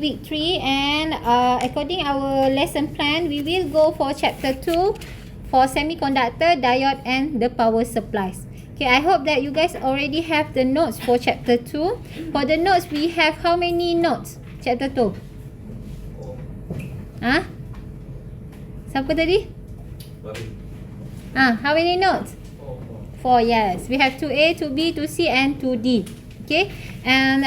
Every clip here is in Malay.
week 3, and according our lesson plan, we will go for chapter 2 for semiconductor, diode and the power supplies. Okay, I hope that you guys already have the notes for chapter 2. For the notes, we have how many notes? Chapter 2. Siapa tadi? How many notes? 4, yes. We have 2A, 2B, 2C and 2D. Okay, and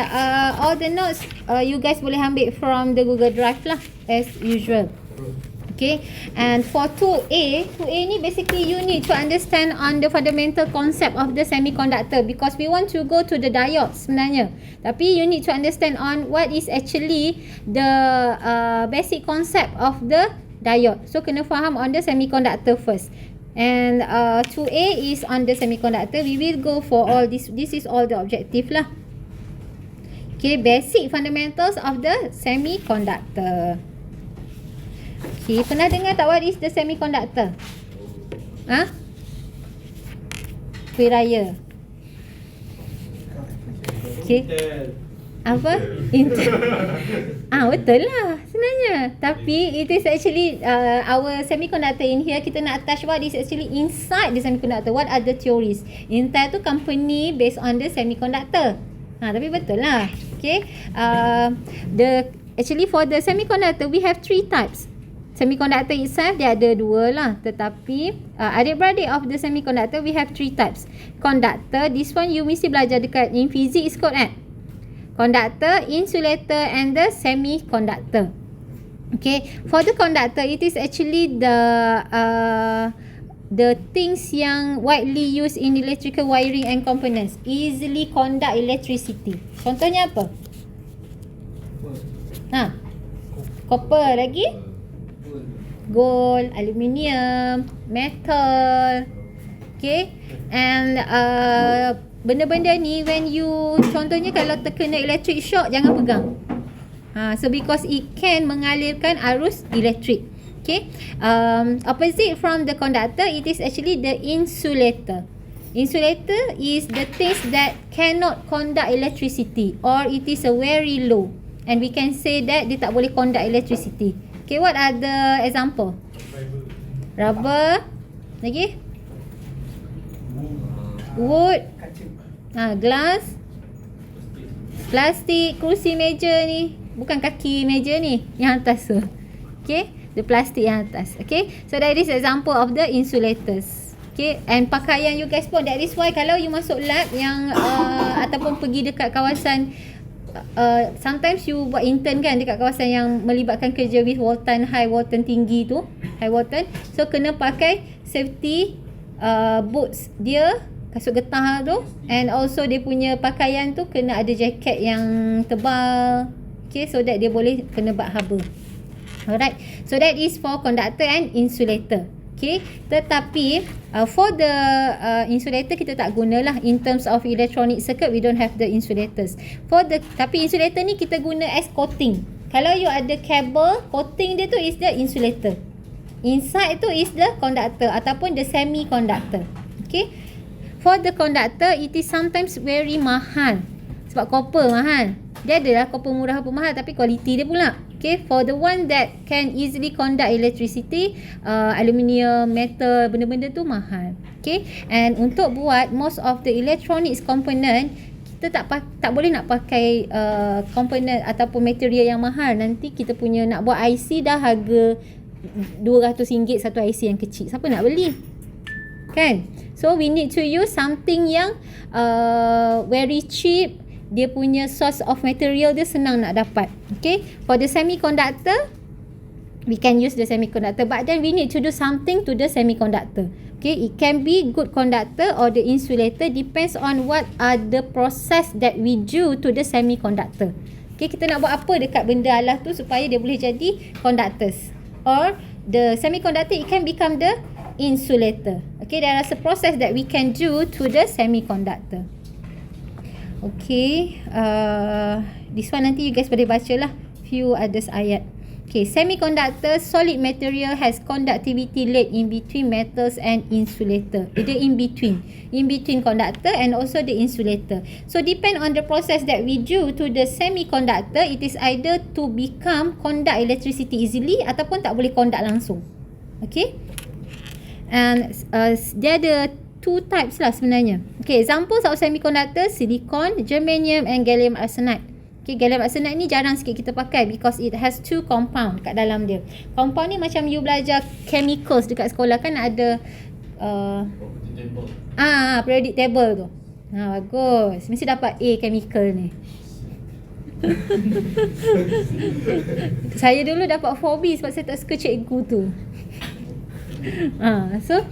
all the notes you guys boleh ambil from the Google Drive lah, as usual. Okay, and for 2A ni basically you need to understand on the fundamental concept of the semiconductor, because we want to go to the diode sebenarnya, tapi you need to understand on what is actually the basic concept of the diode. So kena faham on the semiconductor first. And 2A is on the semiconductor. We will go for all this. This is all the objective lah. Okay, basic fundamentals of the semiconductor. Okay, pernah dengar tak what is the semiconductor? Kuih raya. Okay. Apa? Intel. Betul lah sebenarnya. Tapi it is actually our semiconductor in here, kita nak touch what is actually inside the semiconductor. What are the theories? Intel tu company based on the semiconductor. Tapi betul lah. Okay. Actually for the semiconductor, we have 3 types. Semiconductor itself, dia ada 2 lah. Tetapi adik-beradik of the semiconductor, we have 3 types. Conductor, this one you mesti belajar dekat in physics kot kan? Conductor, insulator and the semiconductor. Okay, for the conductor, it is actually the things yang widely used in electrical wiring and components, easily conduct electricity. Contohnya apa? Copper lagi, gold, aluminium, metal. Okay, and benda-benda ni when you, contohnya kalau terkena electric shock, jangan pegang. So because it can mengalirkan arus elektrik. Okay, opposite from the conductor, it is actually the insulator. Insulator is the things that cannot conduct electricity, or it is a very low, and we can say that dia tak boleh conduct electricity. Okay, what are the example? Rubber, lagi? Wood, glass, plastik, kerusi meja ni. Bukan kaki meja ni, yang atas tu. Okay, the plastik yang atas. Okay, so that is example of the insulators. Okay, and pakaian you guys pun, that is why kalau you masuk lab yang ataupun pergi dekat kawasan, sometimes you buat intern kan dekat kawasan yang melibatkan kerja with voltan high, voltan tinggi tu, high voltan. So kena pakai safety boots dia, kasut getah tu, and also dia punya pakaian tu kena ada jaket yang tebal. Okay, so that dia boleh kena bak haba. Alright, so that is for conductor and insulator. Okay, tetapi for the insulator kita tak gunalah in terms of electronic circuit, we don't have the insulators. Tapi insulator ni kita guna as coating. Kalau you ada kabel, coating dia tu is the insulator. Inside tu is the conductor ataupun the semiconductor. Okay, for the conductor, it is sometimes very mahal. Sebab copper mahal. Dia adalah copper murah apa mahal, tapi kualiti dia pula. Okay, for the one that can easily conduct electricity, aluminium, metal, benda-benda tu mahal. Okay, and untuk buat most of the electronics component, kita tak boleh nak pakai component ataupun material yang mahal. Nanti kita punya nak buat IC dah harga RM200 satu IC yang kecil. Siapa nak beli? Kan? So we need to use something yang very cheap. Dia punya source of material dia senang nak dapat. Okay, for the semiconductor, we can use the semiconductor, but then we need to do something to the semiconductor. Okay, it can be good conductor or the insulator, depends on what are the process that we do to the semiconductor. Okay, kita nak buat apa dekat benda alas tu supaya dia boleh jadi conductors, or the semiconductor, it can become the insulator. Okay, there is a process that we can do to the semiconductor. Okay, this one nanti you guys boleh baca lah few others ayat. Okay, Okay, semiconductor solid material has conductivity laid in between metals and insulator. Either in between conductor and also the insulator. So depend on the process that we do to the semiconductor, it is either to become conduct electricity easily ataupun tak boleh conduct langsung. Okay, and dia ada two types lah sebenarnya. Okay, examples of semiconductor: silicon, germanium and gallium arsenide. Okay, gallium arsenide ni jarang sikit kita pakai because it has two compound kat dalam dia. Compound ni macam you belajar chemicals dekat sekolah kan ada periodic table tu. Bagus. Mesti dapat A chemical ni. Saya dulu dapat 4B sebab saya tak suka cikgu tu. So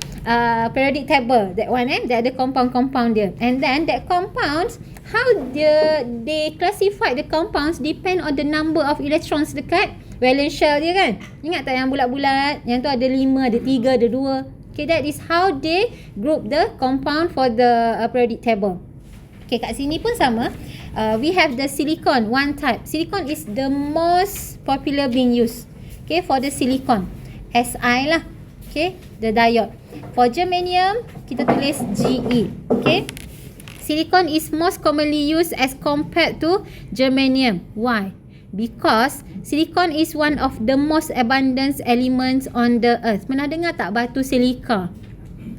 periodic table, that one dia ada compound dia. And then that compounds, how they classify the compounds depend on the number of electrons dekat valence shell dia kan. Ingat tak yang bulat-bulat, yang tu ada 5, ada 3, ada 2. Okay, that is how they group the compound for the periodic table. Okay, kat sini pun sama. We have the silicon, one type. Silicon is the most popular being used. Okay, for the silicon, Si lah. Okay, the diode. For germanium, kita tulis Ge. Okay, silicon is most commonly used as compared to germanium. Why? Because silicon is one of the most abundant elements on the earth. Pernah dengar tak batu silika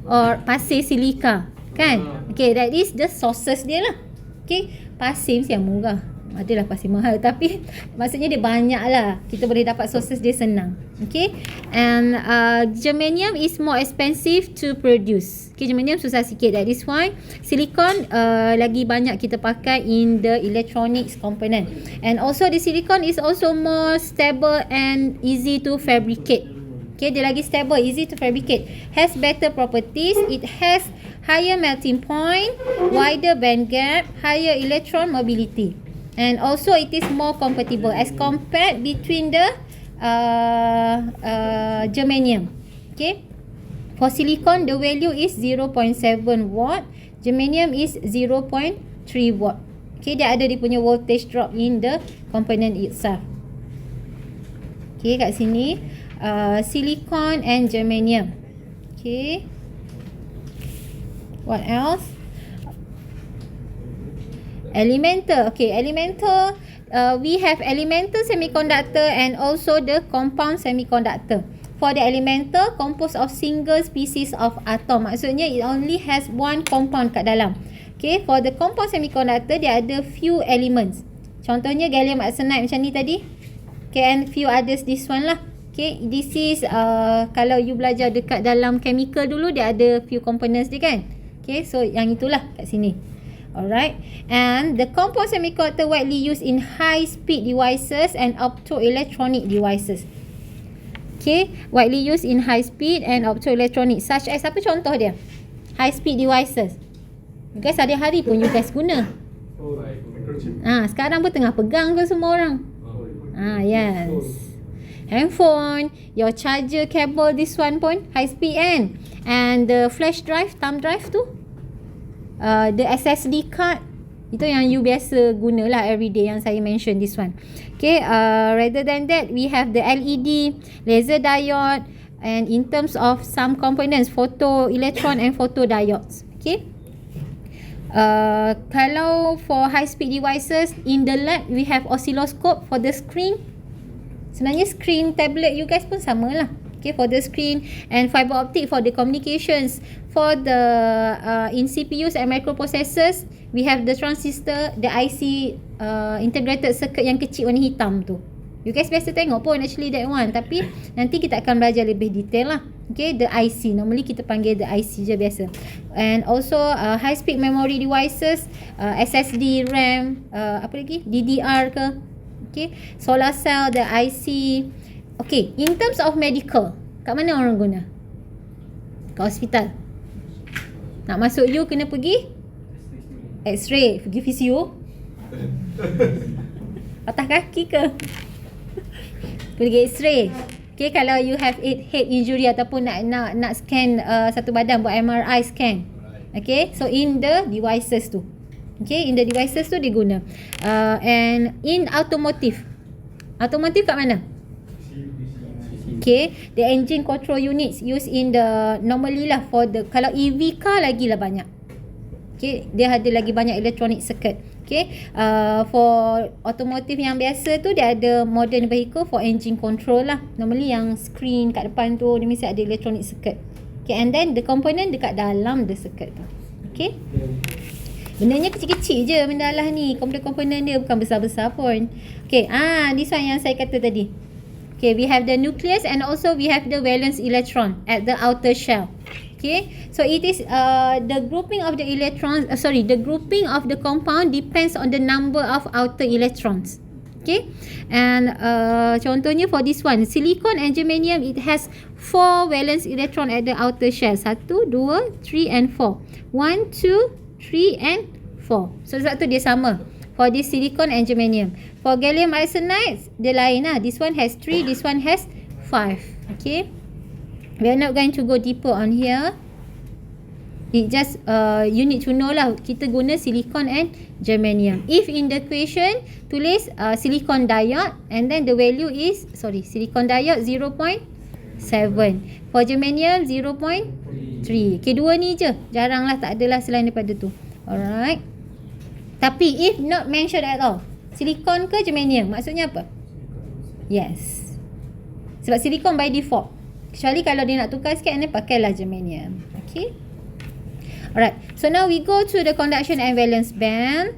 or pasir silika kan? Okay, that is the sources dia lah. Okay, pasir mesti yang murah. Adalah pasir mahal, tapi maksudnya dia banyak lah. Kita boleh dapat sources dia senang. Okay, and germanium is more expensive to produce. Okay, germanium susah sikit. That is why silicon lagi banyak kita pakai in the electronics component. And also the silicon is also more stable and easy to fabricate. Okay, dia lagi stable, easy to fabricate. Has better properties. It has higher melting point, wider band gap, higher electron mobility. And also it is more compatible as compared between the germanium. Okay, for silicon the value is 0.7 watt, germanium is 0.3 watt. Okay, dia ada dia punya voltage drop in the component itself. Okay, kat sini silicon and germanium. Okay, what else? Elemental. Okay, elemental, we have elemental semiconductor and also the compound semiconductor. For the elemental, composed of single species of atom. Maksudnya it only has one compound kat dalam. Okay, for the compound semiconductor, dia ada few elements. Contohnya gallium arsenide macam ni tadi. Okay, and few others, this one lah. Okay, this is kalau you belajar dekat dalam chemical dulu, dia ada few components dia kan. Okay, so yang itulah kat sini. Alright, and the compound semiconductor widely used in high-speed devices and optoelectronic devices. Okay, widely used in high-speed and optoelectronic, such as apa contoh dia? High-speed devices. You guys hari-hari pun you guys guna. Sekarang pun tengah pegang ke semua orang? Yes. Handphone, your charger cable, this one pun high-speed kan? And the flash drive, thumb drive tu? The SSD card, itu yang you biasa gunalah everyday, yang saya mention this one. Okay, rather than that, we have the LED, laser diode, and in terms of some components, photo electron and photodiodes. Okay, kalau for high speed devices in the lab, we have oscilloscope for the screen. Sebenarnya screen tablet you guys pun sama lah. Okay, for the screen, and fiber optic for the communications. For the in CPUs and microprocessors, we have the transistor, the IC integrated circuit yang kecil warna hitam tu. You guys biasa tengok pun actually that one, tapi nanti kita akan belajar lebih detail lah. Okay, the IC, normally kita panggil the IC je biasa. And also high speed memory devices, SSD, RAM, apa lagi, DDR ke. Okay, solar cell, the IC. Okay, in terms of medical, kat mana orang guna? Kat hospital. Nak masuk you kena pergi X-ray, pergi physio. Patah kaki ke? Pergi X-ray. Okay, kalau you have head injury ataupun nak scan satu badan, buat MRI scan. Okay, so in the devices tu. Okay, in the devices tu dia guna. And in automotive. Automotive kat mana? Okay, the engine control units used in the normally lah for the, kalau EV car lagi lah banyak. Okay, dia ada lagi banyak electronic circuit. Okay, for automotive yang biasa tu dia ada modern vehicle for engine control lah. Normally yang screen kat depan tu dia mesti ada electronic circuit. Okay, and then the component dekat dalam the circuit tu. Okay, bendanya kecil-kecil je benda lah ni. Komponen dia bukan besar-besar pun. Okay, this one yang saya kata tadi. Okay, we have the nucleus and also we have the valence electron at the outer shell. Okay, so it is the grouping of the electrons, the grouping of the compound depends on the number of outer electrons. Okay, and contohnya for this one, silicon and germanium, it has 4 valence electron at the outer shell. 1, 2, 3 and 4. 1, 2, 3 and 4. So sebab tu dia sama for this silicon and germanium. For gallium arsenide dia lain lah. This one has 3, this one has 5. Okay, we are not going to go deeper on here. It just you need to know lah, kita guna silicon and germanium. If in the equation tulis silicon diode and then the value is silicon diode 0.7, for germanium 0.3. Okay, dua ni je, jarang lah, tak adalah selain daripada tu. Alright, tapi if not mentioned at all, silicon ke germanium, maksudnya apa? Yes, sebab silicon by default, kecuali kalau dia nak tukar sikit, ni pakailah germanium. Okay, alright, so now we go to the conduction and valence band.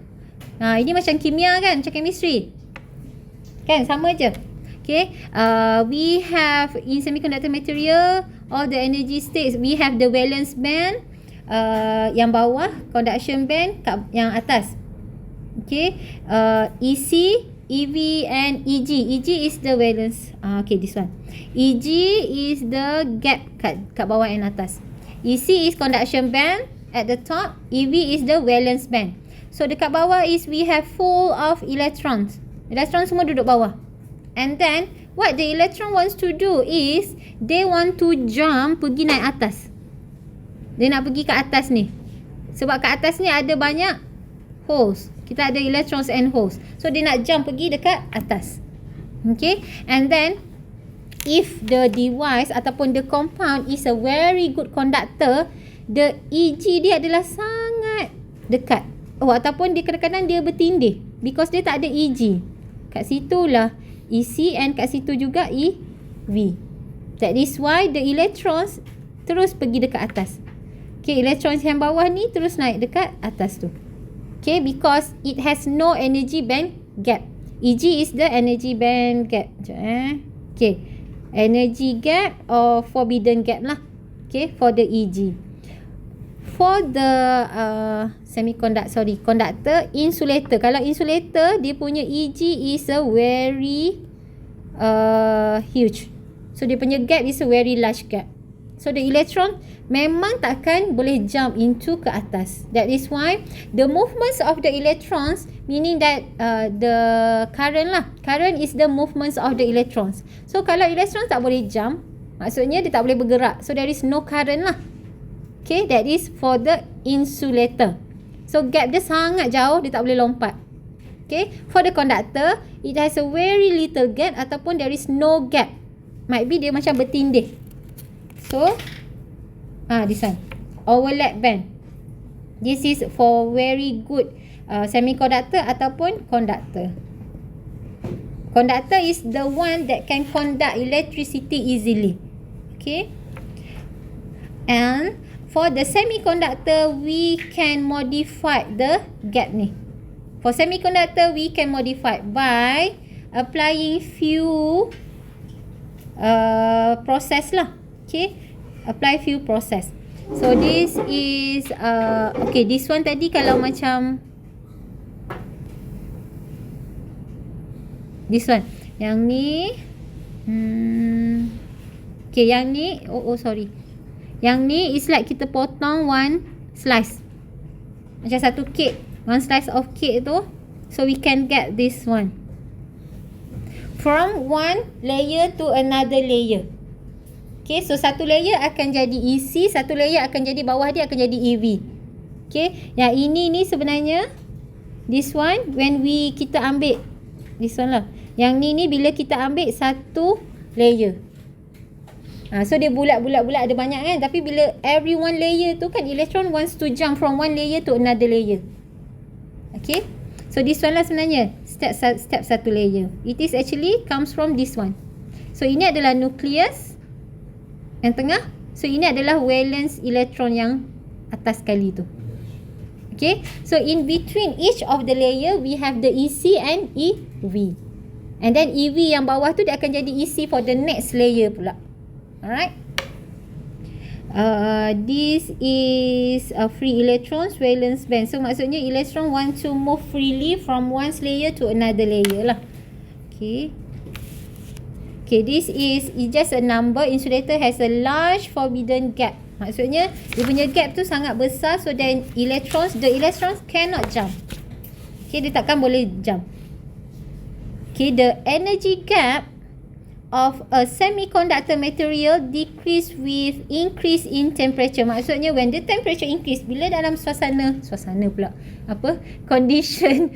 Ini macam kimia kan, macam chemistry kan, sama je. Okay, we have in semiconductor material all the energy states. We have the valence band yang bawah, conduction band yang atas. Okay, EC, EV and EG. EG is the valence. Okay, this one. EG is the gap kat bawah and atas. EC is conduction band at the top. EV is the valence band. So dekat bawah is we have full of electrons. Electrons semua duduk bawah. And then what the electron wants to do is they want to jump, pergi naik atas. Dia nak pergi ke atas ni. Sebab kat atas ni ada banyak holes. Kita ada electrons and holes. So dia nak jump pergi dekat atas. Okay, and then if the device ataupun the compound is a very good conductor, the EG dia adalah sangat dekat. Ataupun dia kadang-kadang dia bertindih because dia tak ada EG. Kat situlah EC and kat situ juga EV. That is why the electrons terus pergi dekat atas. Okay, electrons yang bawah ni terus naik dekat atas tu. Okay, because it has no energy band gap. EG is the energy band gap. Okay, energy gap or forbidden gap lah. Okay, for the EG. For the conductor, insulator. Kalau insulator, dia punya EG is a very huge. So dia punya gap is a very large gap. So the electron memang takkan boleh jump into ke atas. That is why the movements of the electrons, meaning that the current lah. Current is the movements of the electrons. So kalau electron tak boleh jump, maksudnya dia tak boleh bergerak. So there is no current lah. Okay, that is for the insulator. So gap dia sangat jauh, dia tak boleh lompat. Okay, for the conductor, it has a very little gap ataupun there is no gap. Might be dia macam bertindih. So, this one, overlap band. This is for very good semiconductor ataupun conductor. Conductor is the one that can conduct electricity easily. Okay, and for the semiconductor, we can modify the gap ni. For semiconductor, we can modify by applying few process lah. Okay, apply few process. So this is okay, this one tadi kalau macam this one, yang ni okay, yang ni sorry, yang ni is like kita potong one slice, macam satu cake, one slice of cake tu. So we can get this one from one layer to another layer. Okay, so satu layer akan jadi EC, satu layer akan jadi bawah dia akan jadi EV. Okay, yang ini ni sebenarnya this one when kita ambil this one lah. Yang ni bila kita ambil satu layer. So dia bulat-bulat ada banyak kan, tapi bila every one layer tu kan, electron wants to jump from one layer to another layer. Okay, so this one lah sebenarnya step satu layer. It is actually comes from this one. So ini adalah nucleus yang tengah. So ini adalah valence electron yang atas sekali tu. Okay, so in between each of the layer we have the EC and EV, and then EV yang bawah tu dia akan jadi EC for the next layer pula. Alright. This is a free electrons valence band. So maksudnya electron want to move freely from one layer to another layer lah. Okay. Okay, this is just a number. Insulator has a large forbidden gap. Maksudnya dia punya gap tu sangat besar, so then the electrons cannot jump. Okay, dia takkan boleh jump. Okay, the energy gap of a semiconductor material decrease with increase in temperature. Maksudnya when the temperature increase, bila dalam suasana pula condition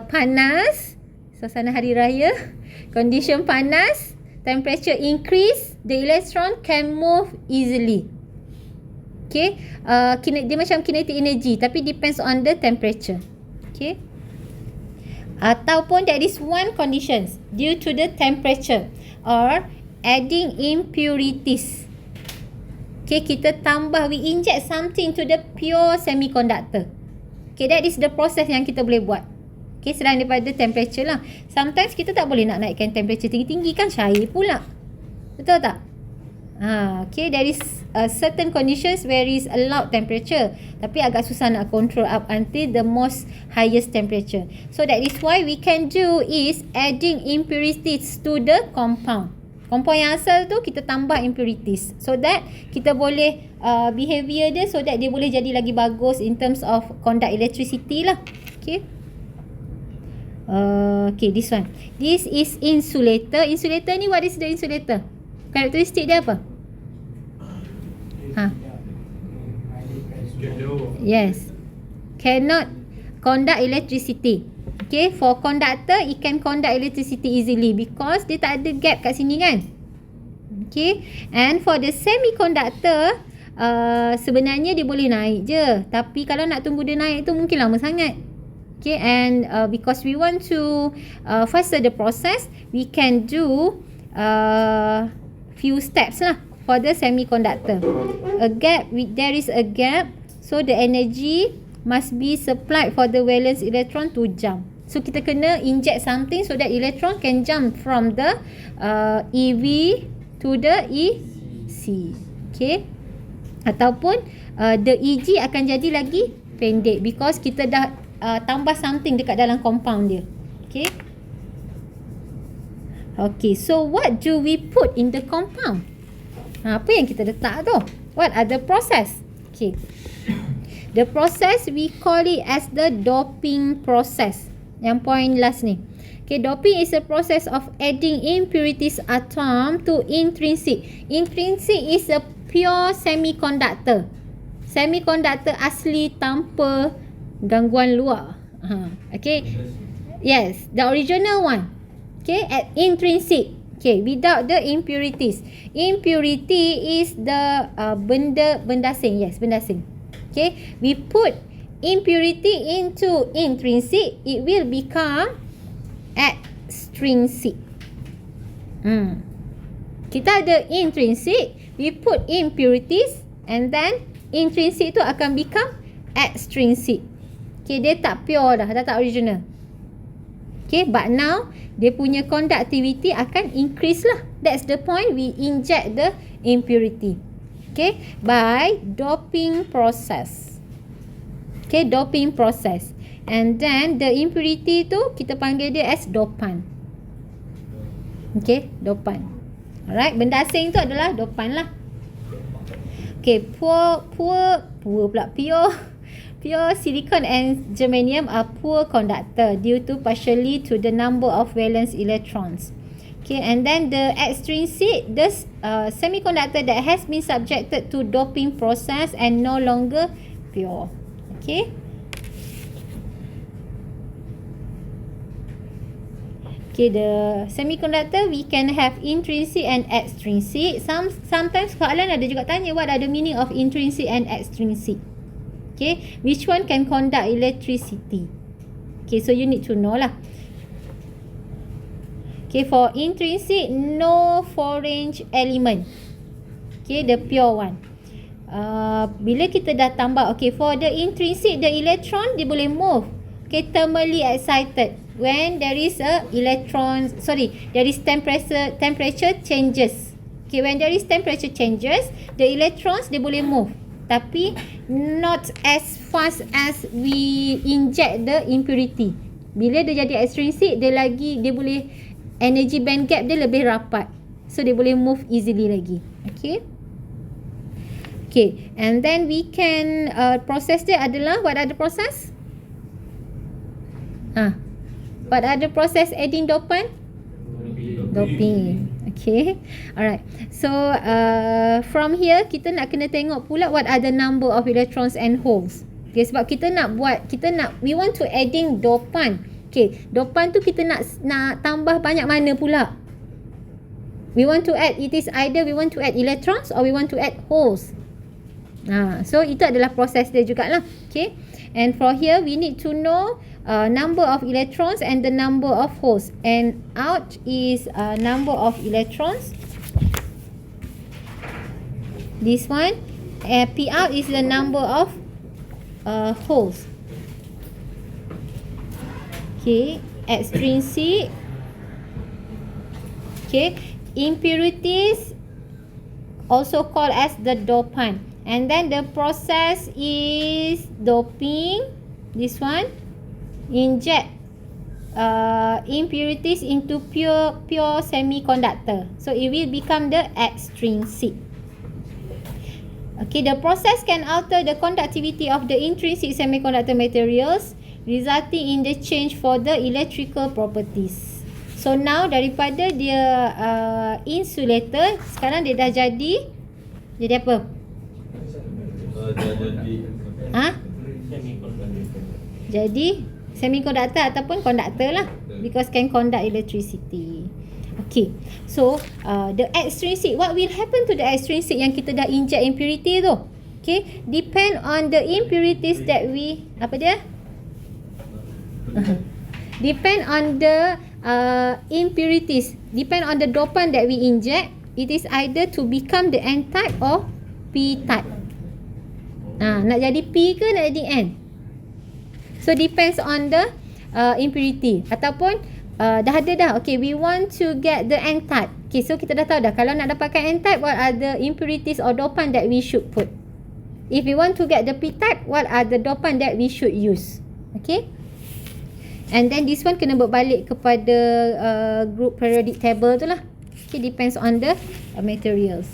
panas, suasana hari raya, condition panas, temperature increase, the electron can move easily. Okay, dia macam kinetic energy, tapi depends on the temperature. Okay, ataupun there is one conditions due to the temperature or adding impurities. Okay, kita tambah, we inject something to the pure semiconductor. Okay, that is the process yang kita boleh buat. Okay, selain daripada temperature lah. Sometimes kita tak boleh nak naikkan temperature tinggi-tinggi kan, cair pula. Betul tak? Okay, there is certain conditions where is allowed temperature, tapi agak susah nak control up until the most highest temperature. So that is why we can do is adding impurities to the compound. Compound yang asal tu kita tambah impurities, so that kita boleh behavior dia, so that dia boleh jadi lagi bagus in terms of conduct electricity lah. Okay. Okay, this one. This is insulator. Insulator ni, what is the insulator? Karakteristik dia apa? Yes, cannot conduct electricity. Okay, for conductor it can conduct electricity easily because dia tak ada gap kat sini kan. Okay, and for the semiconductor sebenarnya dia boleh naik je, tapi kalau nak tunggu dia naik tu mungkin lama sangat. Okay, and because we want to faster the process, we can do few steps lah. For the semiconductor, there is a gap, so the energy must be supplied for the valence electron to jump. So kita kena inject something so that electron can jump from the EV to the EC. Okay, ataupun the EG akan jadi lagi pendek because kita dah tambah something dekat dalam compound dia. Okay. Okay, so what do we put in the compound? Apa yang kita letak tu? What are the process? Okay. The process we call it as the doping process. Yang point last ni. Okay, doping is a process of adding impurities atom to intrinsic. Intrinsic is a pure semiconductor. Semiconductor asli tanpa gangguan luar. Okay. Yes, the original one. Okay, at intrinsic. Okay, without the impurities. Impurity is the benda asing. Yes, benda asing. Okay, we put impurity into intrinsic, it will become extrinsic. Kita ada intrinsic, we put impurities, and then intrinsic tu akan become extrinsic. Okay, dia tak pure dah tak original. Okay, but now dia punya conductivity akan increase lah. That's the point we inject the impurity. Okay, by doping process. Okay, doping process. And then the impurity tu kita panggil dia as dopan. Okay, dopan. Alright, benda asing tu adalah dopan lah. Okay, pure silicon and germanium are poor conductor due to partially to the number of valence electrons. Okay, and then the extrinsic, the semiconductor that has been subjected to doping process and no longer pure. Okay. Okay, the semiconductor we can have intrinsic and extrinsic. Sometimes soalan ada juga tanya what are the meaning of intrinsic and extrinsic. Okay, which one can conduct electricity? Okay, so you need to know lah. Okay, for intrinsic, no foreign element. Okay, the pure one. Bila kita dah tambah, okay, for the intrinsic, the electron dia boleh move. Okay, thermally excited. When there is a there is temperature changes. Okay, when there is temperature changes, the electrons dia boleh move. Tapi not as fast as we inject the impurity. Bila dia jadi extrinsic, dia boleh energy band gap dia lebih rapat. So dia boleh move easily lagi. Okay. Okay, and then we can process dia adalah what are the process? What are the process adding dopant? Doping. Okay. Alright. So from here kita nak kena tengok pula what are the number of electrons and holes. Okay, sebab we want to adding dopant. Okay, dopant tu kita nak tambah banyak mana pula? We want to add, it is either we want to add electrons or we want to add holes. So itu adalah proses dia jugalah. Okay. And for here we need to know number of electrons and the number of holes. And out is number of electrons. This one. P out is the number of holes. Okay. Extrinsic. Okay. Impurities also called as the dopant. And then the process is doping. This one. Inject impurities into pure semiconductor. So it will become the extrinsic. Okay, the process can alter the conductivity of the intrinsic semiconductor materials, resulting in the change for the electrical properties. So now daripada dia insulator, sekarang dia dah jadi apa? Jadi semiconductor ataupun conductor lah, because can conduct electricity. Okay, so the extrinsic, what will happen to the extrinsic yang kita dah inject impurity tu? Okay, depend on the impurities that we, apa dia? Depend on the impurities, depend on the dopant that we inject. It is either to become the N type or P type. Nak jadi P ke nak jadi N? So depends on the impurity. Ataupun dah ada dah. Okay, we want to get the N type. Okay, so kita dah tahu dah. Kalau nak dapatkan N type, what are the impurities or dopant that we should put? If we want to get the P type, what are the dopant that we should use? Okay. And then this one kena berbalik kepada group periodic table tu lah. Okay, depends on the materials.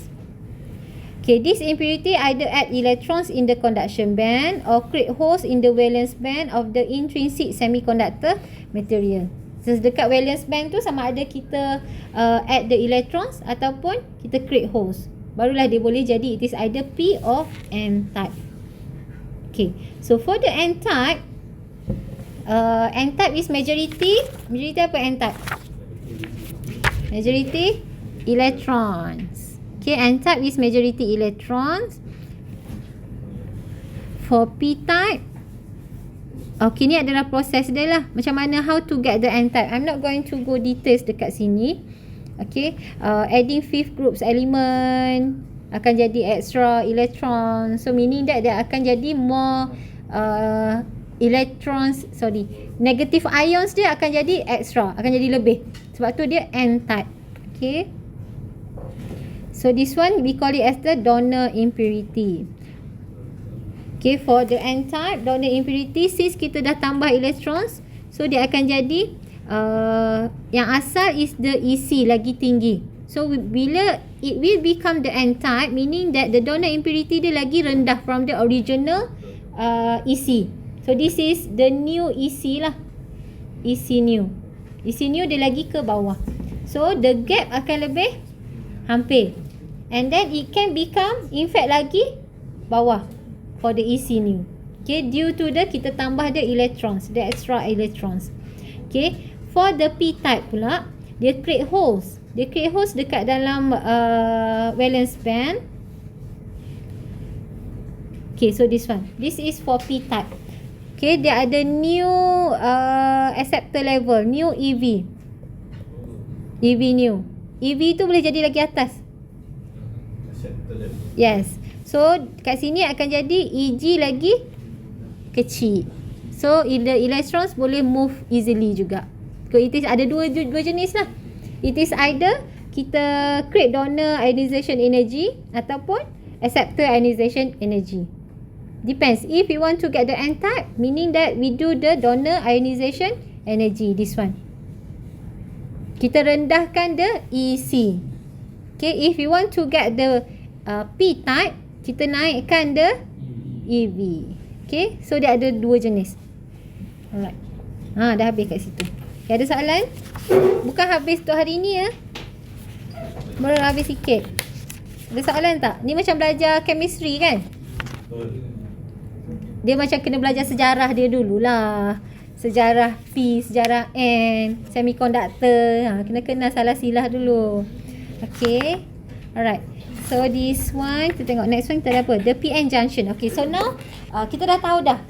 Okay, this impurity either add electrons in the conduction band or create holes in the valence band of the intrinsic semiconductor material. So dekat valence band tu sama ada kita add the electrons ataupun kita create holes. Barulah dia boleh jadi it is either P or N type. Okay, so for the N type, N type is majority apa N type? Majority electrons. Okay, N type is majority electrons. For P type, okay, ni adalah proses dia lah. Macam mana how to get the N type. I'm not going to go details dekat sini. Okay, adding fifth groups element akan jadi extra electron. So meaning that dia akan jadi more negative ions dia akan jadi extra, akan jadi lebih. Sebab tu dia N type. Okay. So this one we call it as the donor impurity. Okay, for the N type donor impurity, since kita dah tambah electrons, so dia akan jadi yang asal is the EC lagi tinggi. So bila it will become the N type, meaning that the donor impurity dia lagi rendah from the original EC. So this is the new EC lah. EC new. EC new dia lagi ke bawah. So the gap akan lebih hampir. And then it can become in fact lagi bawah for the EC new. Okay, due to the kita tambah the electrons, the extra electrons. Okay, For the p-type pula, dia create holes. Dia create holes dekat dalam valence band. Okay, so this one. This is for p-type. Okay, dia ada new acceptor level, new EV. EV new. EV tu boleh jadi lagi atas. Yes. So, kat sini akan jadi EG lagi kecil. So, the electrons boleh move easily juga. So, it is ada dua jenis lah. It is either kita create donor ionization energy ataupun acceptor ionization energy. Depends. If we want to get the n-type, meaning that we do the donor ionization energy, this one. Kita rendahkan the EC. Okay, if we want to get the p-type, kita naikkan the EV. Okay, so dia ada dua jenis. Alright. Dah habis kat situ. Okay, ada soalan? Bukan habis untuk hari ni ya. Baru habis sikit. Ada soalan tak? Ni macam belajar chemistry kan? Dia macam kena belajar sejarah dia dululah. Sejarah P, sejarah N, semiconductor. Kena kenal salah silah dulu. Okay. Alright. So this one, kita tengok next one kita ada apa? The PN junction. Okay, so now kita dah tahu dah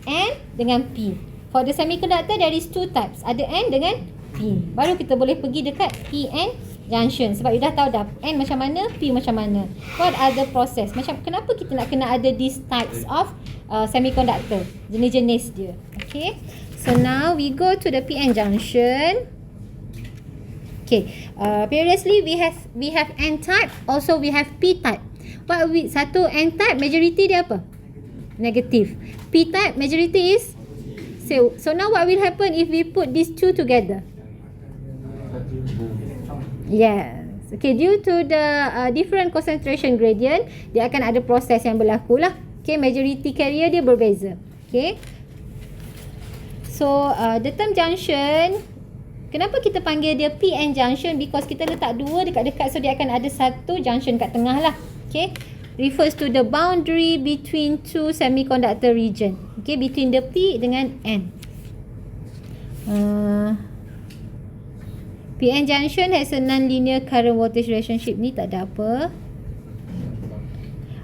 N dengan P. For the semiconductor there is two types. Ada N dengan P. Baru kita boleh pergi dekat PN junction. Sebab you dah tahu dah N macam mana, P macam mana. What are the process? Macam kenapa kita nak kena ada these types of semiconductor? Jenis-jenis dia. Okay. So now we go to the PN junction. Okay. Previously we have N type, also we have P type. Satu N type majority dia apa? Negative. P type majority is so now what will happen if we put these two together? Yes. Okay, due to the different concentration gradient, dia akan ada proses yang berlaku lah. Okay, majority carrier dia berbeza. Okay. So, the term junction, kenapa kita panggil dia PN junction? Because kita letak dua dekat-dekat, so dia akan ada satu junction kat tengah lah. Okay. Refers to the boundary between two semiconductor region. Okay, between the P dengan N. PN junction has a non-linear current voltage relationship. Ni tak ada apa.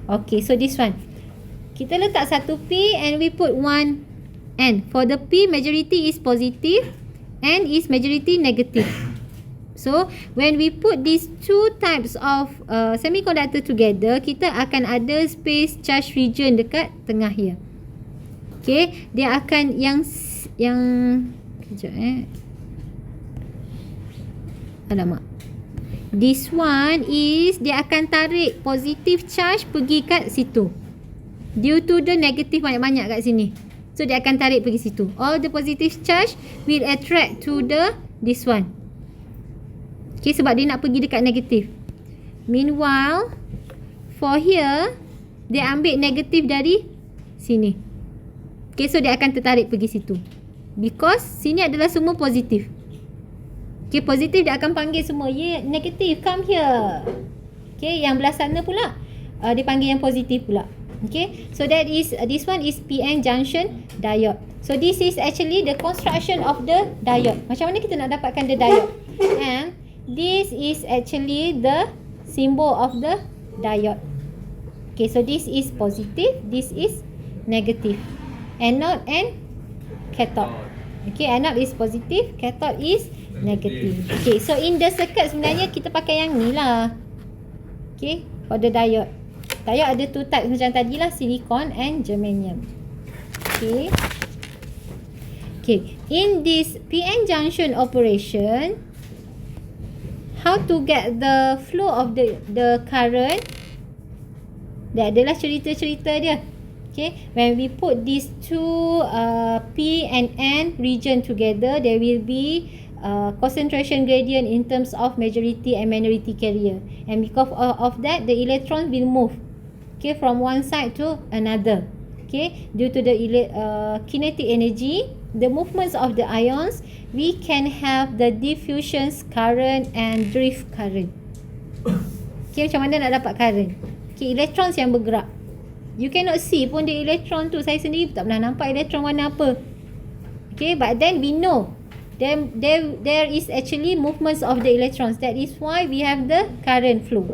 Okay, so this one. Kita letak satu P and we put one N. For the P, majority is positive. N is majority negative. So, when we put these two types of semiconductor together, kita akan ada space charge region dekat tengah here. Okay, dia akan yang kejap alamak. This one is dia akan tarik positive charge pergi kat situ. Due to the negative banyak-banyak kat sini. So dia akan tarik pergi situ. All the positive charge will attract to this one. Okay, sebab dia nak pergi dekat negatif. Meanwhile, for here, dia ambil negatif dari sini. Okay, so dia akan tertarik pergi situ. Because sini adalah semua positif. Okay, positif dia akan panggil semua. Yeah, negatif, come here. Okay, yang belah sana pula, dia panggil yang positif pula. Okay, so that is this one is PN junction diode. So this is actually the construction of the diode. Macam mana kita nak dapatkan the diode? And this is actually the symbol of the diode. Okay, so this is positive, this is negative. Anode and cathode. Okay, anode is positive, cathode is negative. Okay, so in the circuit sebenarnya kita pakai yang ni lah. Okay, for the diode. Diode ada two types macam tadi lah, silicon and germanium. Okay. Okay, in this PN junction operation, how to get the flow of the current? Dia adalah cerita-cerita dia. Okay, when we put these two P and N region together, there will be concentration gradient in terms of majority and minority carrier, and because of that, the electron will move. Okay, from one side to another. Okay, due to the kinetic energy, the movements of the ions, we can have the diffusion current and drift current. Okay, macam mana nak dapat current? Okay, electrons yang bergerak. You cannot see pun the electron tu. Saya sendiri tak pernah nampak elektron warna apa. Okay, but then we know there is actually movements of the electrons. That is why we have the current flow.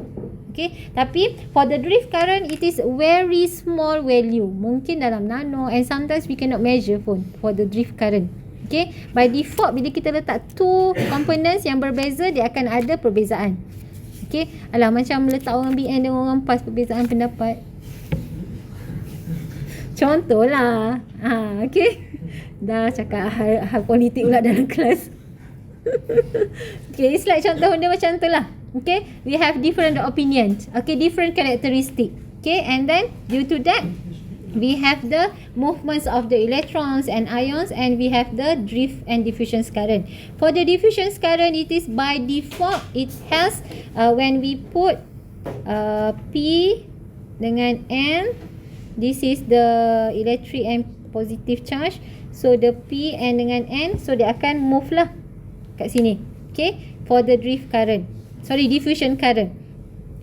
Okay, tapi for the drift current, it is very small value. Mungkin dalam nano, and sometimes we cannot measure pun for the drift current. Okay, by default bila kita letak two components yang berbeza, dia akan ada perbezaan. Okay, alah macam letak orang BN dengan orang PAS, perbezaan pendapat. Contohlah. Okay. Dah cakap hal politik pula dalam kelas. Okay, it's like contoh benda macam tu lah. Okay, we have different opinions. Okay, different characteristic. Okay, and then due to that, we have the movements of the electrons and ions, and we have the drift and diffusion current. For the diffusion current, it is by default, it has when we put P dengan N, this is the electric and positive charge. So the P and dengan N, so dia akan move lah kat sini. Okay, for the diffusion current.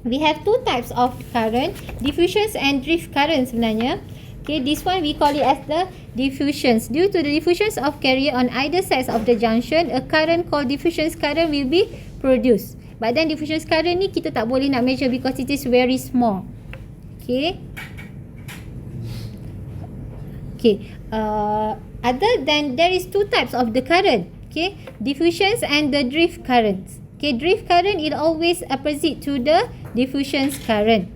We have two types of current, diffusions and drift current sebenarnya. Okay, this one we call it as the diffusions. Due to the diffusions of carrier on either sides of the junction, a current called diffusion current will be produced. But then diffusion current ni kita tak boleh nak measure because it is very small. Okay. Okay. Other than there is two types of the current. Okay, diffusions and the drift currents. Okay, drift current is always opposite to the diffusion current.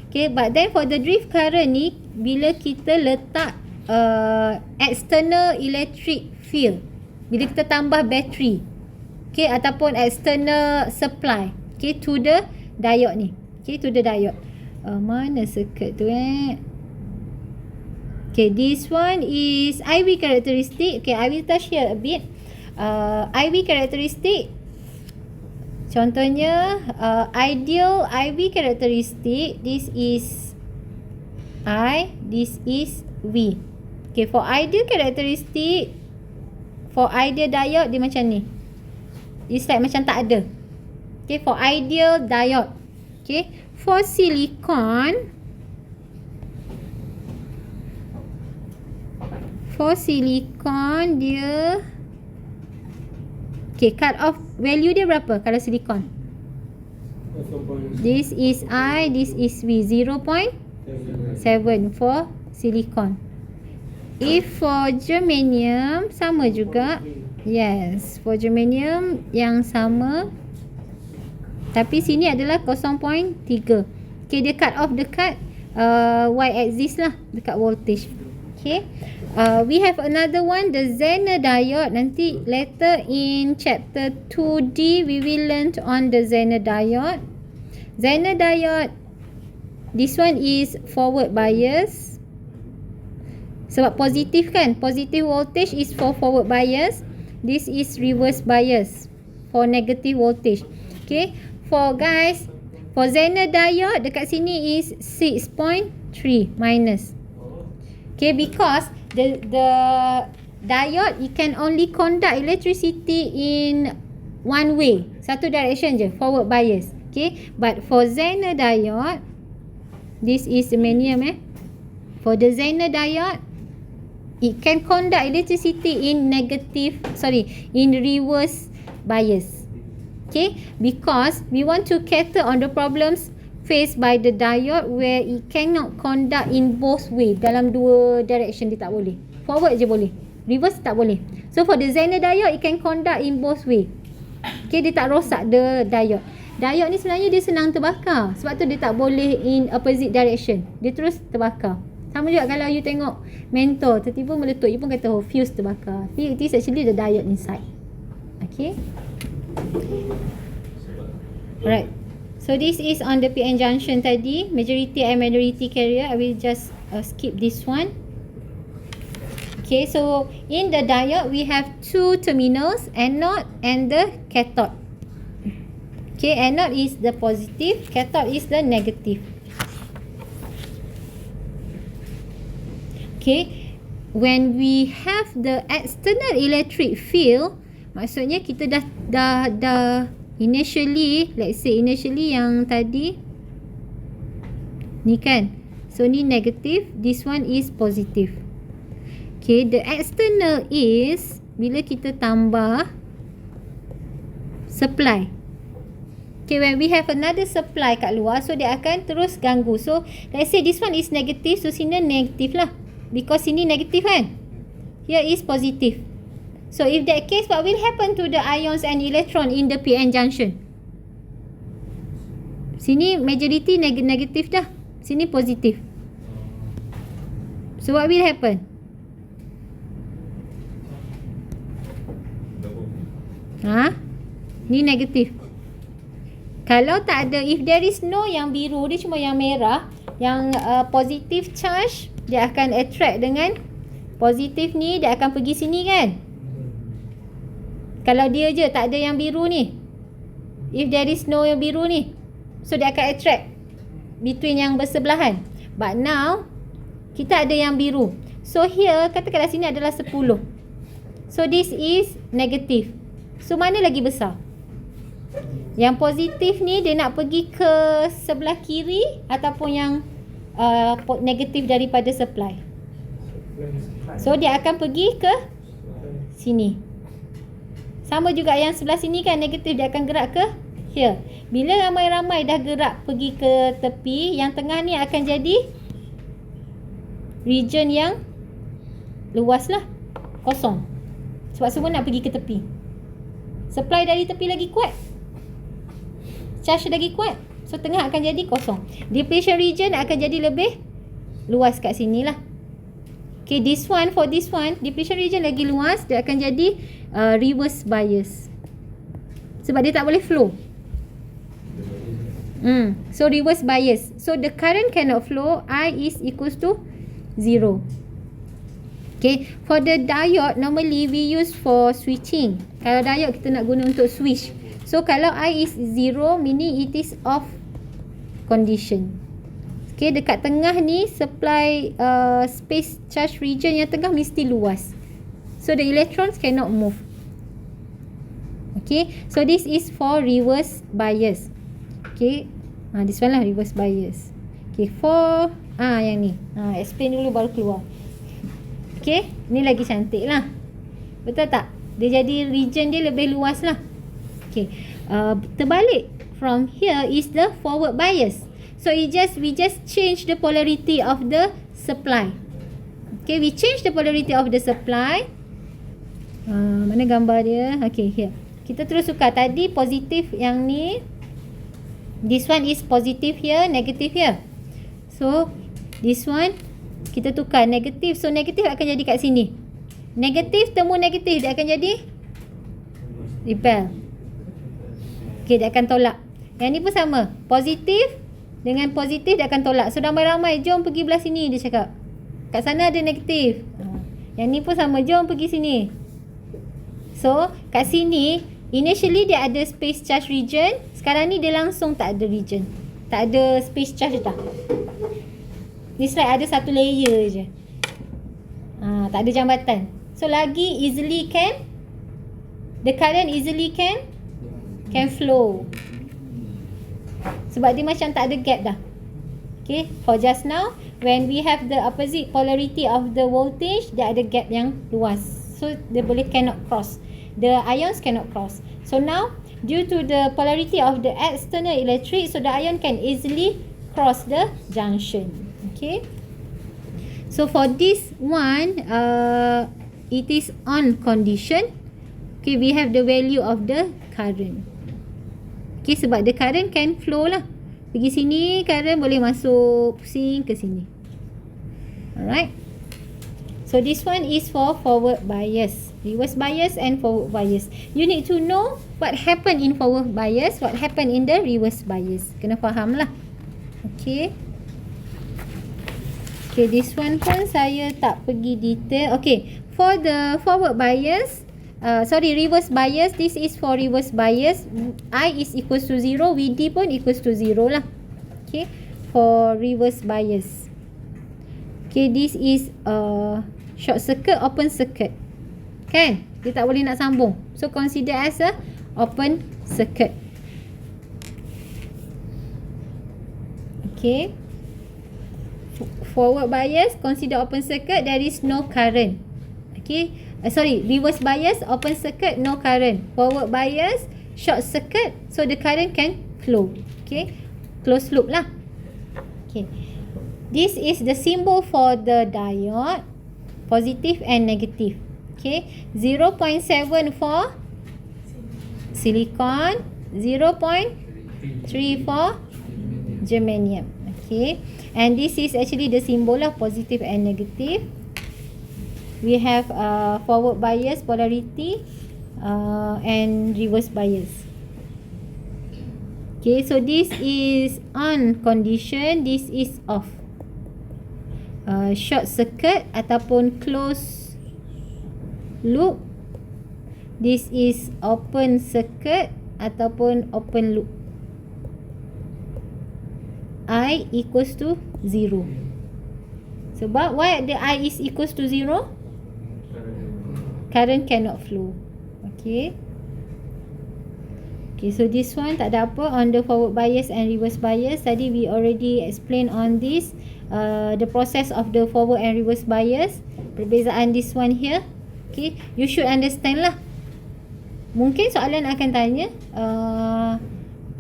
Okay, but then for the drift current ni, bila kita letak external electric field, bila kita tambah battery, okay, ataupun external supply, okay, to the diode ni, okay, to the diode. Mana circuit tu Okay, this one is IV characteristic. Okay, I will touch here a bit. IV characteristic, contohnya ideal IV characteristic, this is I, this is V. Okay, for ideal characteristic, for ideal diode dia macam ni. It's like macam tak ada. Okay, for ideal diode. Okay, for silicon, dia okay, cut off value dia berapa kalau silicon? This is I, this is V, 0.7 for silicon. If for germanium sama juga. Yes, for germanium yang sama, tapi sini adalah 0.3. Okay, dia cut off dekat Y axis lah, dekat voltage. Okay, we have another one, the Zener diode. Nanti later in chapter 2D we will learn on the Zener diode. Zener diode, this one is forward bias. Sebab positif kan, positive voltage is for forward bias. This is reverse bias for negative voltage. Okay, for Zener diode dekat sini is 6.3 minus. Okay, because the diode, it can only conduct electricity in one way, satu direction je, forward bias. Okay, but for Zener diode, this is germanium for the Zener diode, it can conduct electricity in reverse bias. Okay, because we want to cater on the problems faced by the diode where it cannot conduct in both way, dalam dua direction dia tak boleh. Forward je boleh, reverse tak boleh. So for the Zener diode, it can conduct in both way. Okay, dia tak rosak the diode. Diode ni sebenarnya dia senang terbakar, sebab tu dia tak boleh in opposite direction, dia terus terbakar. Sama juga kalau you tengok mentor tiba-tiba meletup, you pun kata fuse terbakar. It is actually the diode inside. Okay, alright. So this is on the PN junction tadi, majority and minority carrier. I will just skip this one. Okay, so in the diode we have two terminals, anode and the cathode. Okay, anode is the positive, cathode is the negative. Okay, when we have the external electric field, maksudnya kita dah initially, let's say initially yang tadi ni kan, so ni negative, this one is positive. Okay, the external is bila kita tambah supply. Okay, when we have another supply kat luar, so dia akan terus ganggu. So let's say this one is negative, so sini negative lah, because sini negative kan, here is positive. So if that case, what will happen to the ions and electron in the PN junction? Sini majority negative dah, sini positif. So what will happen? Ni negatif. Kalau tak ada, if there is no yang biru, dia cuma yang merah, yang positive charge, dia akan attract dengan positif ni, dia akan pergi sini kan. Kalau dia je tak ada yang biru ni, if there is no yang biru ni, so dia akan attract between yang bersebelahan. But now kita ada yang biru, so here katakanlah sini adalah 10. So this is negative. So mana lagi besar? Yang positif ni dia nak pergi ke sebelah kiri ataupun yang negatif daripada supply? So dia akan pergi ke sini. Sama juga yang sebelah sini kan negatif, dia akan gerak ke here. Bila ramai-ramai dah gerak pergi ke tepi, yang tengah ni akan jadi region yang luas lah, kosong. Sebab semua nak pergi ke tepi. Supply dari tepi lagi kuat, charge lagi kuat, so tengah akan jadi kosong. Depletion region akan jadi lebih luas kat sini lah. Okay, this one, for this one, depletion region lagi luas, dia akan jadi reverse bias. Sebab dia tak boleh flow. So reverse bias. So the current cannot flow, I is equals to 0. Okay, for the diode, normally we use for switching. Kalau diode kita nak guna untuk switch. So kalau I is 0, meaning it is off condition. Okay, dekat tengah ni supply space charge region yang tengah mesti luas. So the electrons cannot move. Okay, so this is for reverse bias. Okay, this one lah reverse bias. Okay, for yang ni, explain dulu baru keluar. Okay, ni lagi cantik lah. Betul tak? Dia jadi region dia lebih luas lah. Okay, terbalik from here is the forward bias. So we just change the polarity of the supply. Okay, we change the polarity of the supply. Mana gambar dia? Okay, here. Kita terus tukar. Tadi positif yang ni. This one is positive here, negative here. So this one kita tukar negatif. So negatif akan jadi kat sini. Negatif temu negatif, dia akan jadi repel. Okay, dia akan tolak. Yang ni pun sama. Positif dengan positif dia akan tolak. So ramai-ramai, jom pergi belah sini, dia cakap. Kat sana ada negatif. Yang ni pun sama, jom pergi sini. So kat sini initially dia ada space charge region. Sekarang ni dia langsung tak ada region, tak ada space charge dah. This like ada satu layer je. Tak ada jambatan. So lagi easily can, the current easily can flow. Sebab dia macam tak ada gap dah. Okay, for just now when we have the opposite polarity of the voltage, dia ada gap yang luas. So dia boleh cannot cross. The ions cannot cross. So now due to the polarity of the external electric, so the ion can easily cross the junction. Okay. So for this one, it is on condition. Okay, we have the value of the current. Okay, sebab the current can flow lah. Pergi sini, current boleh masuk, pusing ke sini. Alright. So this one is for forward bias, reverse bias and forward bias. You need to know what happened in forward bias, what happened in the reverse bias. Kena faham lah. Okay. Okay, this one pun saya tak pergi detail. Okay, for the forward bias, reverse bias, this is for reverse bias. I is equals to 0, VD pun equals to 0 lah. Okay, for reverse bias. Okay, this is short circuit, open circuit. Kan? Dia tak boleh nak sambung. So, consider as a open circuit. Okay. Forward bias, consider open circuit, there is no current. Okay. reverse bias, open circuit, no current. Forward bias, short circuit, so the current can flow. Okay, closed loop lah. Okay, this is the symbol for the diode, positive and negative. Okay, 0.7 for silicon, 0.3 for germanium. Okay, and this is actually the symbol of positive and negative. We have forward bias, polarity, and reverse bias. Okay, so this is on condition, this is off. Short circuit ataupun close loop. This is open circuit ataupun open loop. I equals to 0. Sebab why the I is equals to 0? Current cannot flow. Okay. Okay, so this one tak ada apa on the forward bias and reverse bias. Tadi we already explain on this, the process of the forward and reverse bias. Perbezaan this one here. Okay, you should understand lah. Mungkin soalan akan tanya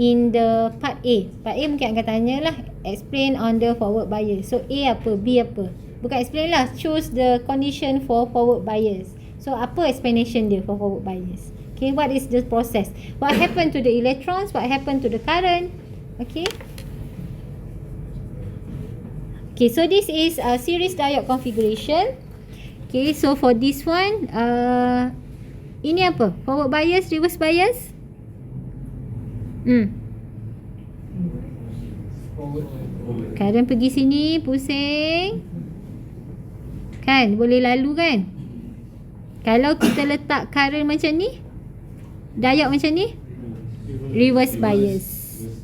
in the part A. Part A mungkin akan tanya lah, explain on the forward bias. So A apa, B apa. Bukan explain lah, choose the condition for forward bias. So apa explanation dia for forward bias? Okay, what is the process? What happened to the electrons? What happened to the current? Okay. Okay, so this is a series diode configuration. Okay, so for this one, ini apa? Forward bias, reverse bias? Current pergi sini, pusing. Kan, boleh lalu kan? Kalau kita letak current macam ni, diode macam ni, reverse bias.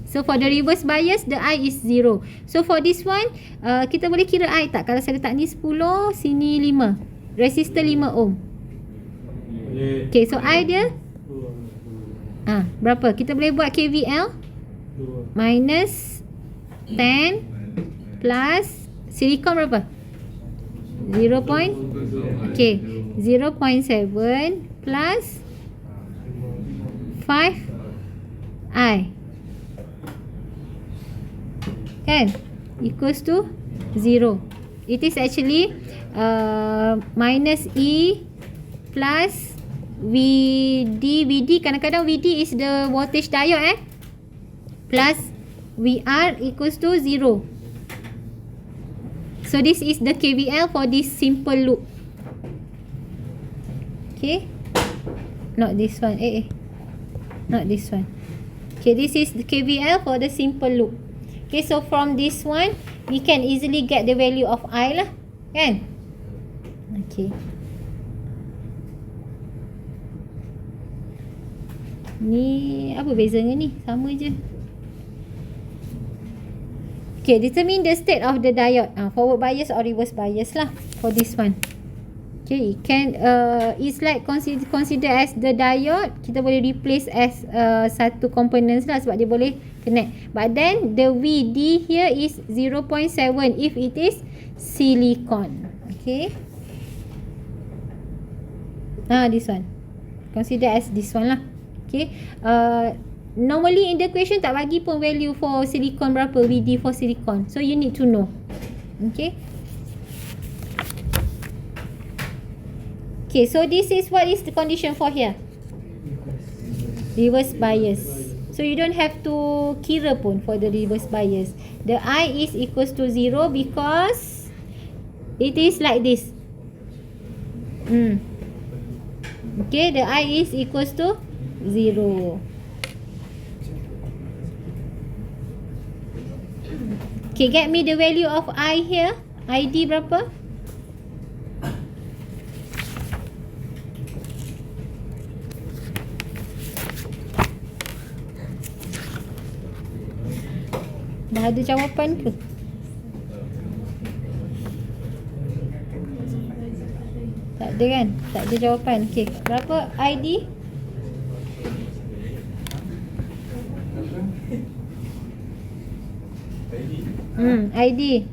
So for the reverse bias, the I is 0. So for this one, kita boleh kira I tak? Kalau saya letak ni 10, sini 5. Resistor 5 ohm. Okay, so I dia berapa? Kita boleh buat KVL minus 10 plus silicon berapa? 0. Okay, 0.7 plus 5I kan equals to 0. It is actually minus E plus VD. Kadang-kadang VD is the voltage diode plus VR equals to 0. So this is the KVL for this simple loop. Okay, not this one. Not this one. Okay, this is the KVL for the simple loop. Okay, so from this one we can easily get the value of I lah, kan? Okay. Ni apa bezanya ni? Sama je. Okay, determine the state of the diode. Forward bias or reverse bias lah for this one. Okay, it can it's like consider as the diode. Kita boleh replace as satu components lah sebab dia boleh connect. But then the VD here is 0.7 if it is silicon. Okay. This one. Consider as this one lah. Okay. Normally in the question tak bagi pun value for silicon berapa, VD for silicon. So you need to know. Okay. Okay, so this is what is the condition for here. Reverse bias. So you don't have to kira pun for the reverse bias. The I is equals to 0 because it is like this. Okay, the I is equals to 0. Okay, get me the value of I here. ID berapa? Dah ada jawapan ke? Tak ada kan? Tak ada jawapan. Okay, berapa ID? ID.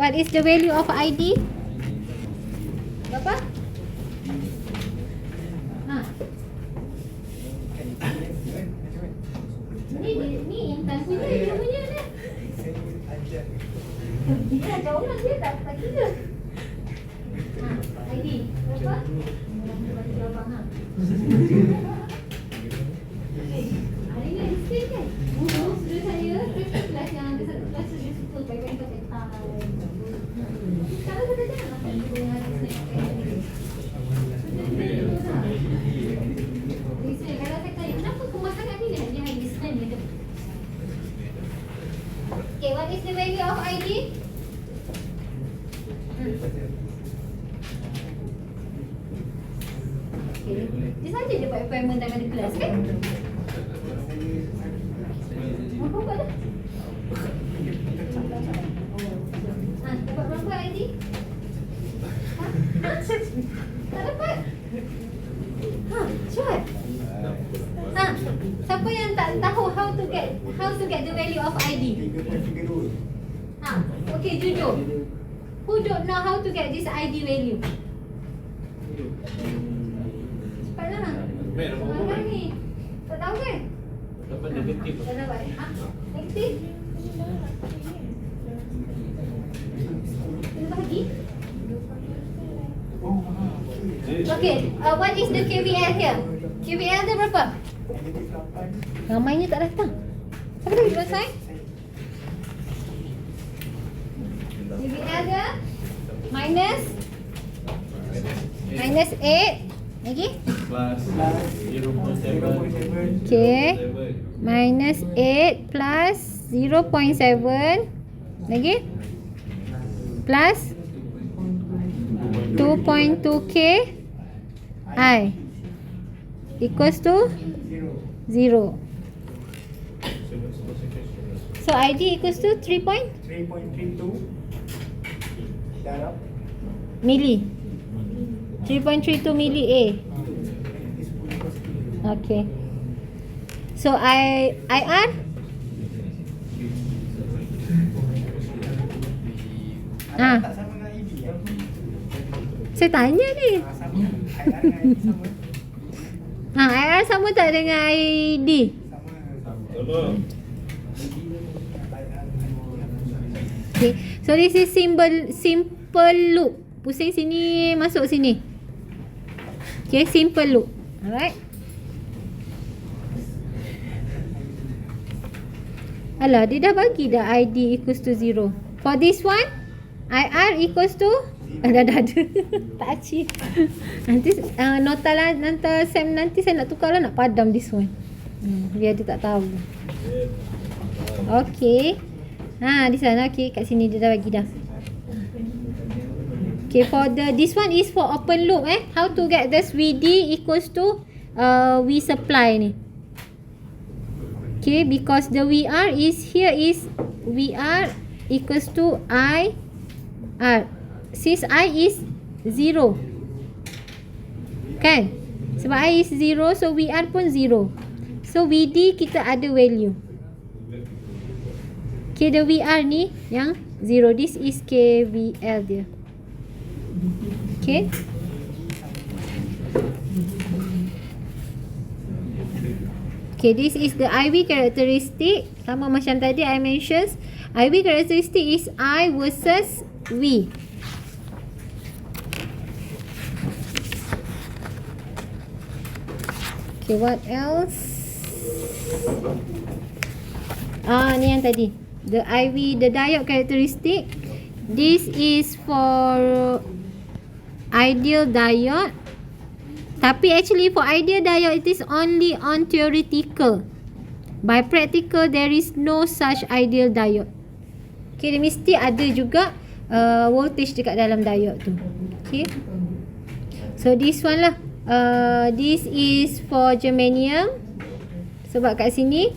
What is the value of ID? Berapa? Ni intan punya, dia punya ni. Dia jauh lah, dia tak kira. ID berapa? Bagi abang ha. Hari ni ada sikit kan? Sudah saya kelas yang ada satu kelas dia suka pakai peta. Kalau kita jangan makan dengan snack kalau saya tanya, kenapa kemas sangat ni? Dia ada stand ni. Okay, what is the value of ID? Okay. Dia saja dia buat appointment dalam ada kelas kan? Apa buat dah? Dapat berapa ID? Tak dapat? Cepat. Siapa yang tak tahu how to get the value of ID? Okay, jujur. Who don't know how to get this ID value? Cepatlah. Semangat ni. Tak tahu kan? Dapat negatif. Tak dapat. Negatif? Kena bagi? Okay, what is the KVL here? KVL dia berapa? Ramainya tak datang. Siapa tadi buat sign? KVL dia minus 8 lagi? Plus 0.7. Okay, minus 8 plus 0.7 lagi? Plus 2.2k I equals to 0. So ID equals to 3.32 milli. 3.32 milli A. Okay. So IR Tak sama dengan ID ya? saya tanya ni. Sama. IR dengan ID sama. IR sama tak dengan ID? Sama. Okay. So this is simple loop. Pusing sini, masuk sini. Okay, simple loop. Alright. Alah, dia dah bagi dah ID equals to 0. For this one, IR equals to dah ada. Tak achieve. Nanti nota lah, nanti saya nak tukar lah, nak padam this one. Biar dia tak tahu. Okay. Di sana. Okay, kat sini dia dah bagi dah. Okay, for this one is for open loop How to get this VD equals to V supply ni. Okay, because the VR is here is VR equals to IR. Since I is 0. Kan? Sebab I is 0, so VR pun 0. So VD kita ada value. Okay, the VR ni yang 0. This is KVL dia. Okay. Okay, this is the IV characteristic. Sama macam tadi I mentions. IV characteristic is I versus V. Okay, what else? Ni yang tadi. The IV, the diode characteristic. This is for ideal diode. Tapi actually for ideal diode, it is only on theoretical. By practical, there is no such ideal diode. Okay, dia mesti ada juga voltage dekat dalam diode tu. Okay. So this one lah. This is for germanium. Sebab kat sini,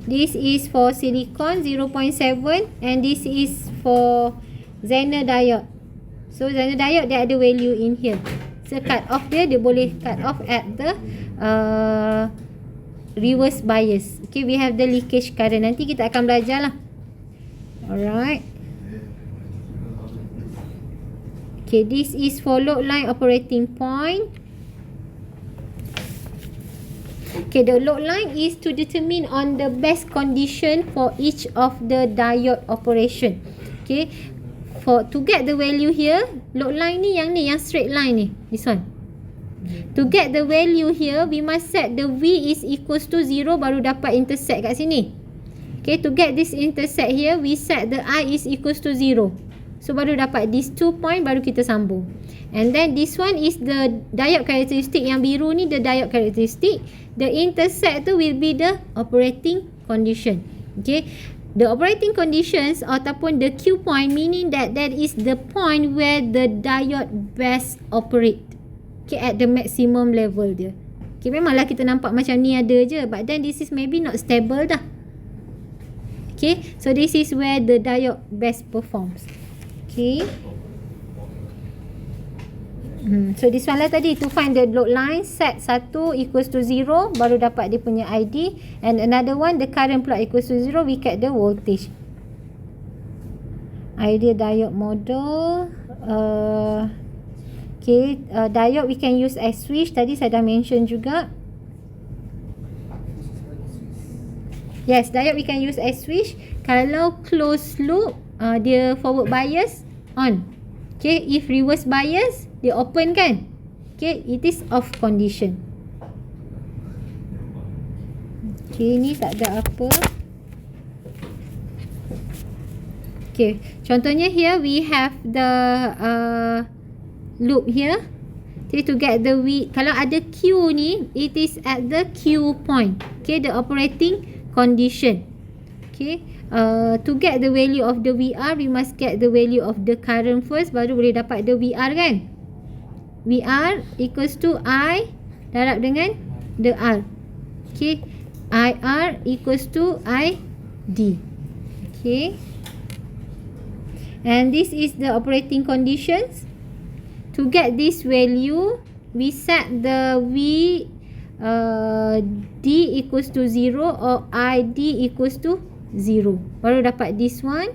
this is for silicon 0.7 and this is for Zener diode. So Zener diode dia ada value in here. So cut off dia boleh cut off at the reverse bias. Okay, we have the leakage current. Nanti kita akan belajar lah. Alright. Okay, this is for load line operating point. Okay, the load line is to determine on the best condition for each of the diode operation. Okay, to get the value here, load line ni yang straight line ni, this one. To get the value here, we must set the V is equals to 0 baru dapat intersect kat sini. Okay, to get this intersect here, we set the I is equals to 0. So baru dapat these 2 point, baru kita sambung. And then this one is the diode characteristic. Yang biru ni the diode characteristic. The intersect tu will be the operating condition. Okay, the operating conditions ataupun the Q point, meaning that is the point where the diode best operate. Okay, at the maximum level dia. Okay, memanglah kita nampak macam ni ada je, but then this is maybe not stable dah. Okay, so this is where the diode best performs. Okay. So this one lah tadi, to find the load line, set 1 equals to 0 baru dapat dia punya ID, and another one the current pula equals to 0, we get the voltage. Ideal diode model. Okay, diode we can use as switch. Tadi saya dah mention juga. Yes, diode we can use as switch. Kalau closed loop, dia forward bias on. Okay, if reverse bias, dia open kan. Okay, it is off condition. Okay, ni tak ada apa. Okay, contohnya here we have the loop here. Okay, to get the V, kalau ada Q ni, it is at the Q point. Okay, the operating condition. Okay, to get the value of the VR, we must get the value of the current first, baru boleh dapat the VR kan. VR equals to I darab dengan the R. Okay, IR equals to ID. Okay, and this is the operating conditions. To get this value, we set the V D equals to 0 or ID equals to 0. Baru dapat this one.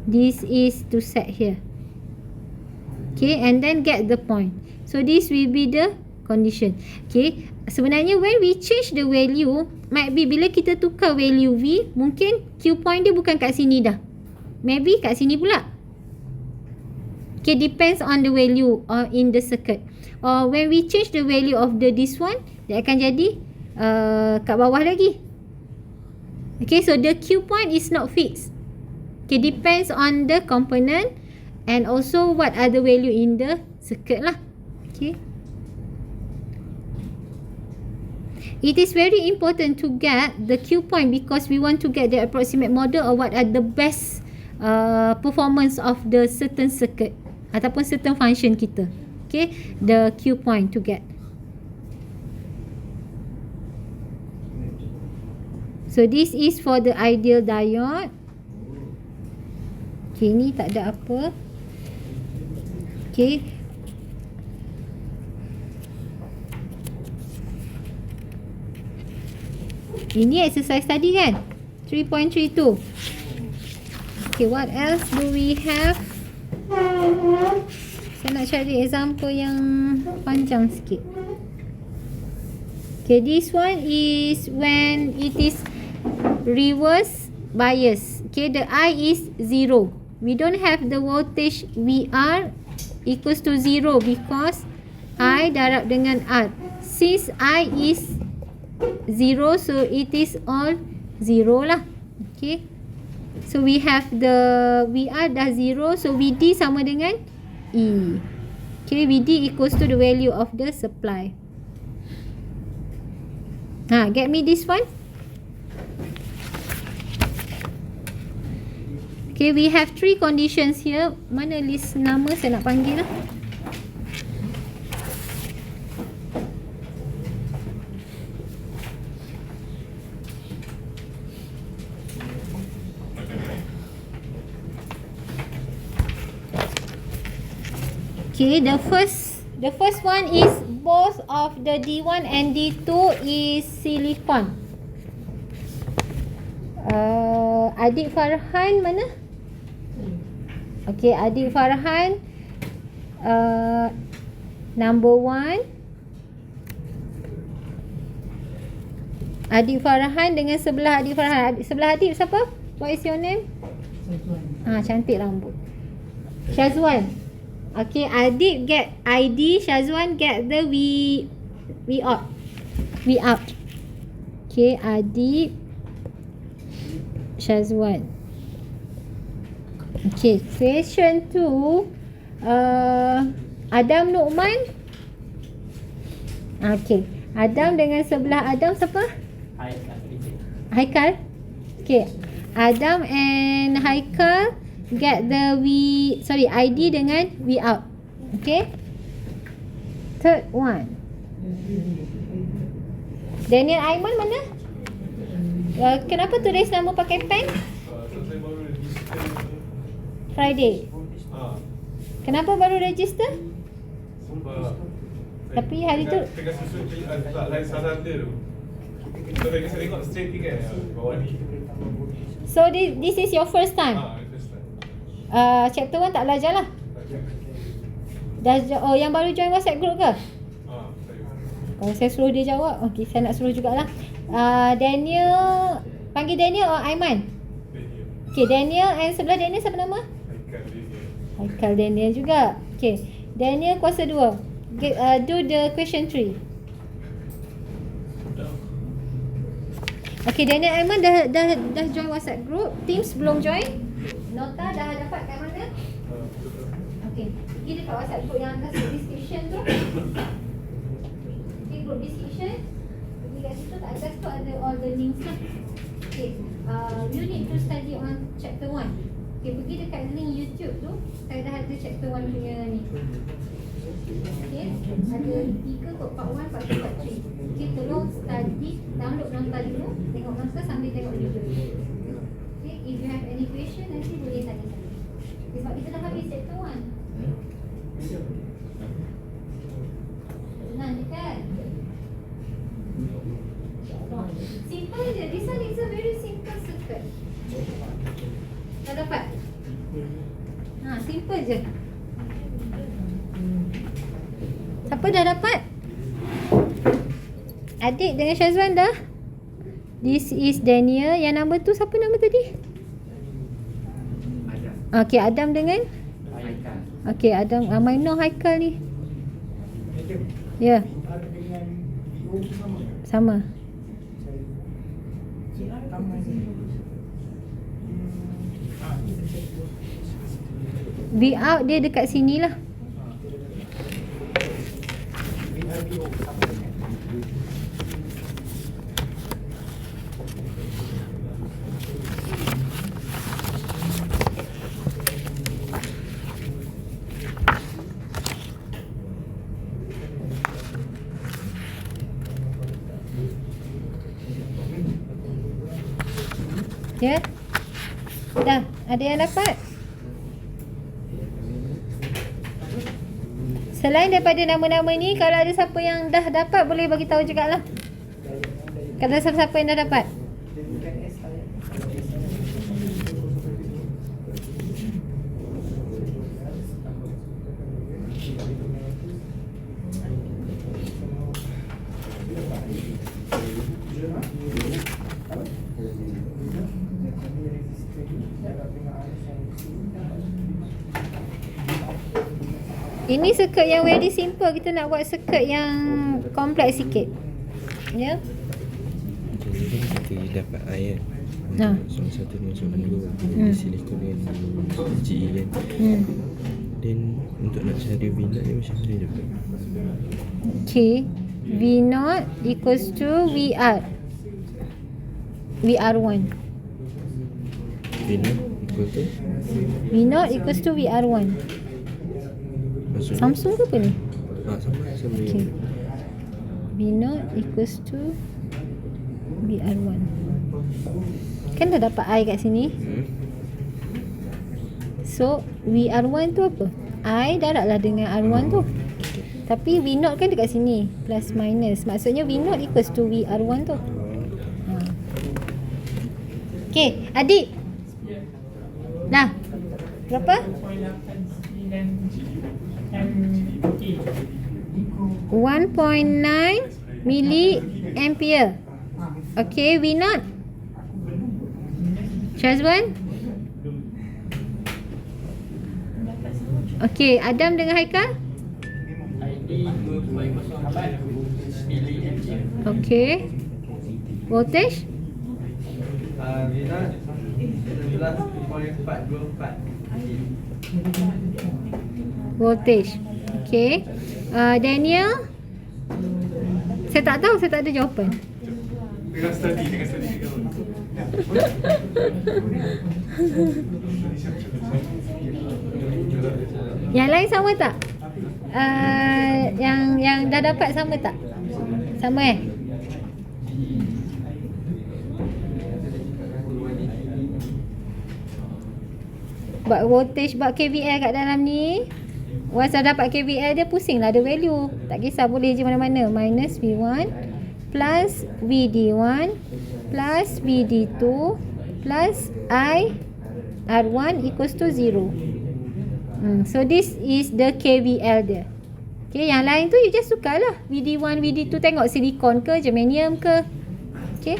This is to set here. Okay, and then get the point. So this will be the condition. Okay, sebenarnya when we change the value, might be bila kita tukar value V, mungkin Q point dia bukan kat sini dah. Maybe kat sini pula. Okay, depends on the value in the circuit. Or when we change the value of this one, dia akan jadi kat bawah lagi. Okay, so the Q point is not fixed. Okay, depends on the component and also what are the value in the circuit lah. Okay. It is very important to get the Q point because we want to get the approximate model or what are the best performance of the certain circuit ataupun certain function kita. Okay, the Q point to get. So this is for the ideal diode. Okay, ni tak ada apa. Okay. Ini exercise tadi kan? 3.32. Okay, what else do we have? Saya nak cari example yang panjang sikit. Okay, this one is when it is reverse bias. Okay, the I is 0. We don't have the voltage VR equals to 0 because I darab dengan R. Since I is 0, so it is all 0 lah. Okay. So we have the VR dah 0, so VD sama dengan E. Okay, VD equals to the value of the supply. Get me this one. Okay, we have 3 conditions here. Mana list nama saya nak panggil lah. Okay, the first one is both of the D1 and D2 is silicon. Adik Farhan mana? Okay, adik Farhan number 1. Adik Farhan dengan sebelah adik Farhan. Sebelah adik siapa? What is your name? Cantik rambut. Syazwan. Okay, adik get ID, Syazwan get the V out. Okay, adik Syazwan. Okay, question 2. Adam Nukman. Okay, Adam dengan sebelah Adam siapa? Haikal. Okay, Adam and Haikal get the ID dengan V out. Okay. Third one. Daniel Aiman mana? Kenapa tulis nama pakai pen? Friday. Kenapa baru register? Tapi hari tu tengah susun lain saran dia tu. So saya tengok straight kan bawah ni. So this is your first time? Chapter 1 tak belajar lah. Yang baru join WhatsApp group ke? Saya suruh dia jawab. Okay, saya nak suruh jugalah. Daniel, panggil Daniel or Aiman? Okay, Daniel, and sebelah Daniel siapa nama? Haikal Daniel juga. Okay, Daniel kuasa 2. Do the question 3. Okay, Daniel Aiman dah join WhatsApp group. Teams belum join. Nota dah dapat kat mana? Okay, pergi dekat WhatsApp group yang atas description tu. Okay, group description. Pergi kat situ, tak atas tu ada all the links lah. Okay, you need to study on chapter 1. Okay, pergi dekat link YouTube tu. Saya dah ada chapter 1 punya ni. Okay, ada 3 kot, part 1, part 2, part 3. Okay, tolong study, download nota dulu. Tengok nota sambil tengok video. Okay, if you have any question, nanti boleh tanya saya. Sebab kita dah habis chapter 1. Senang je kan? Simple je. This one is a very simple circuit. Dah dapat? Simple je. Siapa dah dapat? Adik dengan Syazwan dah? This is Daniel. Yang nama tu siapa nama tadi? Adam. Okay, Adam dengan? Haikal. Okay, Adam. Mainah Haikal ni. Ya. Sama. V out dia dekat sini lah. Ya. Dah, ada yang dapat? Selain daripada nama-nama ni, kalau ada siapa yang dah dapat, boleh bagi tahu jugalah. Kalau siapa-siapa yang dah dapat. Ini circuit yang very simple. Kita nak buat circuit yang kompleks sikit. Ya. dapat I kan. Ha. Soalan satu dengan soalan dua Hmm. silikon dengan GE kan. Hmm. Then untuk nak cari V naught dia macam mana dapat? Okay. V naught equals to VR. VR1. V naught equal to V naught equals to VR1. maksudnya Samsung ke apa ni? sama Okay. V naught equals to VR1. Kan dah dapat I kat sini. So VR1 tu apa? I darablah dengan R1 tu. Tapi V naught kan dekat sini, plus minus. Maksudnya V naught equals to VR1 tu. Ha. Okay, adik. Dah. Berapa? 1.9 milliampere. Okay, V naught. Syazwan? Okay, Adam dengan Haikal? Okay. Voltage? Voltage. Okay. Daniel? Saya tak tahu, saya tak ada jawapan. Tengah study. Yang lain sama tak? Yang dah dapat sama tak? Sama Buat voltage, buat KVL kat dalam ni. Once dah dapat KVL dia pusing lah ada value. Tak kisah, boleh je mana-mana. Minus V1 plus VD1 plus VD2 plus I R1 equals to 0. So this is the KVL dia. Okay, yang lain tu you just sukarlah. VD1, VD2 tengok silikon ke, germanium ke. Okay.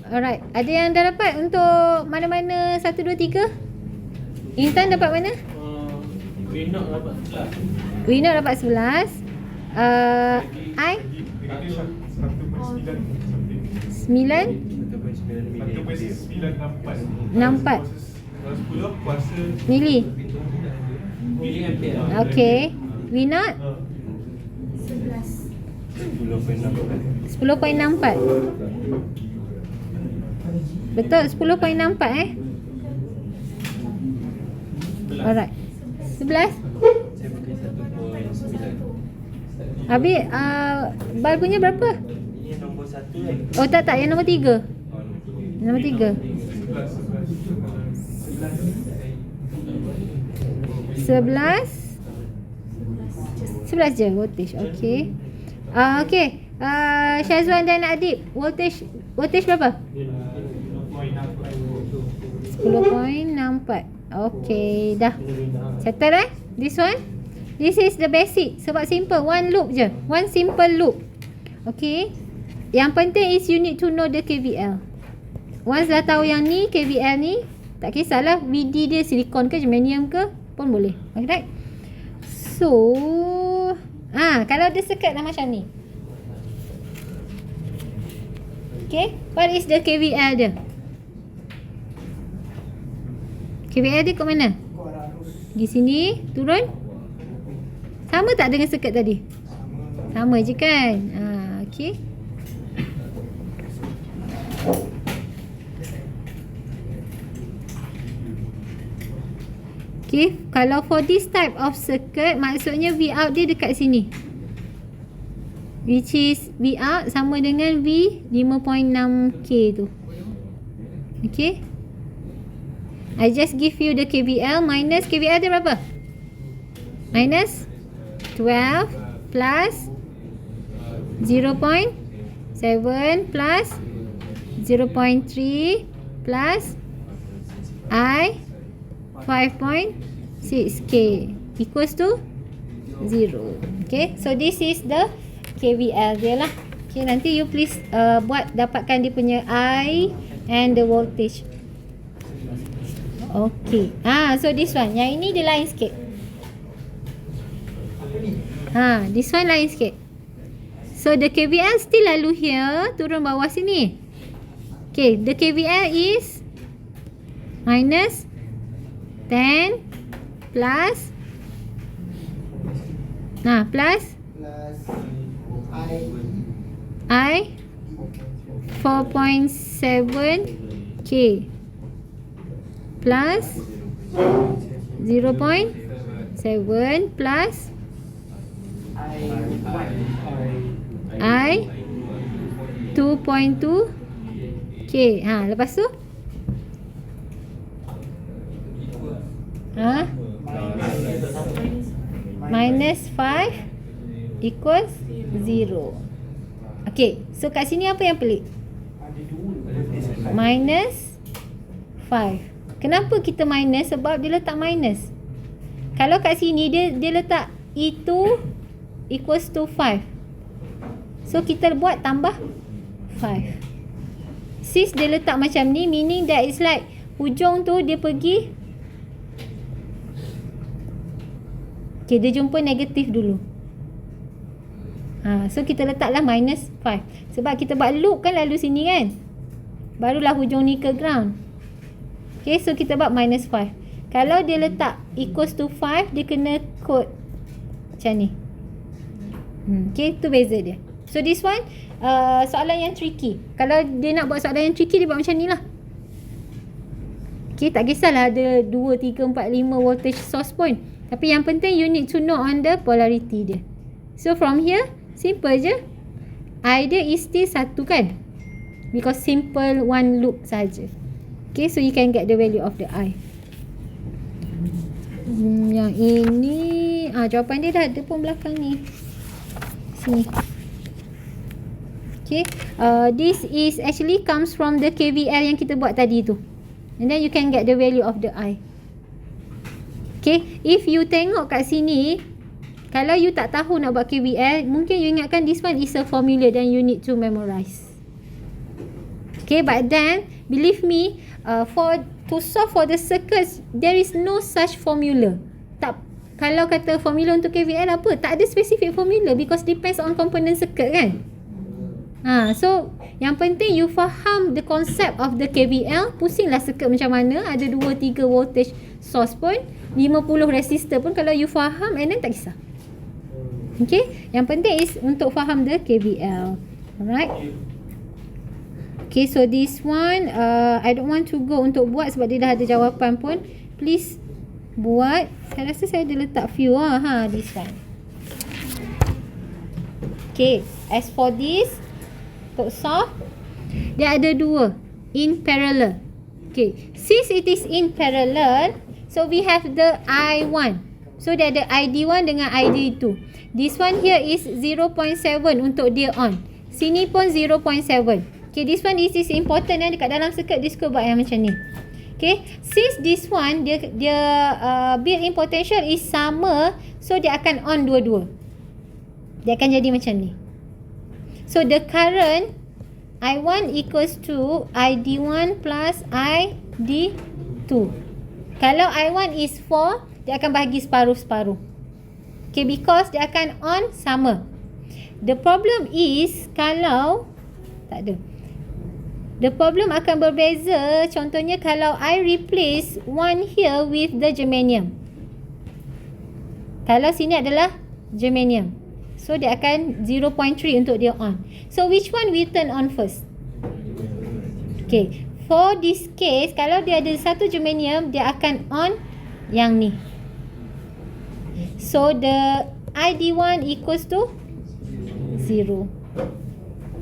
Alright, ada yang dah dapat untuk mana-mana 1, 2, 3? Intan dapat mana? Winok dapat 11. Winok dapat 11. I? 9? 64 mili. Miliampere. Okay. Winot? 10.64. Betul, 10.64 Alright. 11? Habis bal punya berapa? Ini nombor 1 kan. Oh tak, yang nombor 3. Nombor 3. 11 je voltage. Okay. Okay. Syazwan dan Adib, voltage berapa? 10.64. Okay, dah. Settle this one. This is the basic. Sebab simple, one loop je. One simple loop. Okay. Yang penting is you need to know the KVL. Once dah tahu yang ni, KVL ni, tak kisahlah VD dia silikon ke, germanium ke, pun boleh. Alright. So, kalau dia circuit dah macam ni. Okay. What is the KVL dia? KVL dia kat mana? Di sini, turun. Sama tak dengan circuit tadi? Sama je kan? Okay. Okay, kalau for this type of circuit, maksudnya V out dia dekat sini. Which is V out sama dengan V 5.6K tu. Okay. I just give you the KVL minus KVL dia berapa? Minus 12 plus 0.7 plus 0.3 plus I 5.6K equals to 0. Okay, so this is the KVL dia lah. Okay, nanti you please buat dapatkan dia punya I and the voltage. Okay. So this one. Yang ini dia lain sikit. This one lain sikit. So the KVL still lalu here, turun bawah sini. Okay, the KVL is minus 10 plus plus I 4.7 K plus 0.7 plus I 2.2 K. Lepas tu minus 5 equals 0. Okay, so kat sini apa yang pelik? Minus 5. Kenapa kita minus? Sebab dia letak minus. Kalau kat sini dia letak E2 equals to 5. So kita buat tambah 5. Since dia letak macam ni, meaning that is like hujung tu dia pergi, okay, dia jumpa negatif dulu. So kita letaklah minus 5. Sebab kita buat loop kan lalu sini kan, barulah hujung ni ke ground. Okay, so kita buat minus 5. Kalau dia letak equals to 5, dia kena kod macam ni. Okay, tu beza dia. So this one soalan yang tricky. Kalau dia nak buat soalan yang tricky, dia buat macam ni lah. Okay, tak kisahlah ada 2, 3, 4, 5 voltage source pun. Tapi yang penting you need to know on the polarity dia. So from here, simple je. I dia is still 1 kan, because simple one loop saja. Okay, so you can get the value of the I. Yang ini jawapan dia dah ada pun belakang ni. Sini. Okay, this is actually comes from the KVL yang kita buat tadi tu. And then you can get the value of the I. Okay, if you tengok kat sini, kalau you tak tahu nak buat KVL, mungkin you ingatkan this one is a formula dan you need to memorize. Okay, but then believe me, to solve for the circuits, there is no such formula. Kalau kata formula untuk KVL apa, tak ada specific formula because depends on component circuit kan. So yang penting you faham the concept of the KVL. Pusinglah circuit macam mana, ada 2, 3 voltage source pun, 50 resistor pun, kalau you faham, and then tak kisah. Okay, yang penting is untuk faham the KVL. Alright. Okay, so this one I don't want to go untuk buat sebab dia dah ada jawapan pun. Please buat. Saya rasa saya ada letak few this one. Okay, as for this, untuk solve, dia ada 2 in parallel. Okay, since it is in parallel, so we have the I1. So dia ada ID1 dengan ID2. This one here is 0.7 untuk dia on. Sini pun 0.7. Okay, this one is important dan dekat dalam circuit dia suka buat yang macam ni. Okay, since this one dia built-in potential is sama, so dia akan on dua-dua. Dia akan jadi macam ni. So the current I1 equals to ID1 plus ID2. Kalau I1 is 4, dia akan bahagi separuh-separuh. Okay, because dia akan on sama. The problem is kalau tak ada. The problem akan berbeza. Contohnya kalau I replace one here with the germanium. Kalau sini adalah germanium, so dia akan 0.3 untuk dia on. So which one we turn on first? Okay, for this case, kalau dia ada satu germanium, dia akan on yang ni. So the ID1 equals to 0.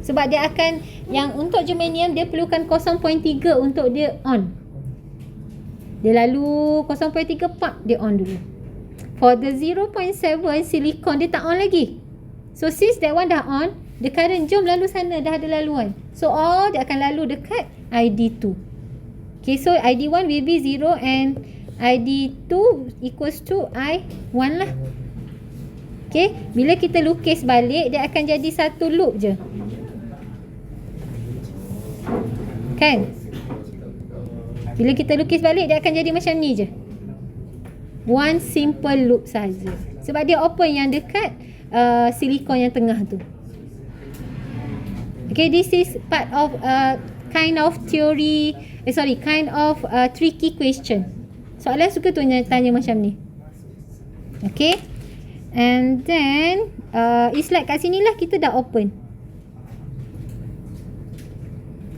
Sebab dia akan, yang untuk germanium dia perlukan 0.3 untuk dia on. Dia lalu 0.3 pak, dia on dulu. For the 0.7 silicon, dia tak on lagi. So since that one dah on, the current jom lalu sana, dah ada laluan. So all dia akan lalu dekat ID2. Okay, so ID1 will be 0 and ID2 equals to I1 lah. Okay, bila kita lukis balik, dia akan jadi satu loop je. Kan? Bila kita lukis balik, dia akan jadi macam ni je. One simple loop saja. Sebab dia open yang dekat silikon yang tengah tu. Okay, this is part of kind of theory, kind of tricky question. Soalan suka tu tanya macam ni. Okay, and then it's like kat sini lah kita dah open.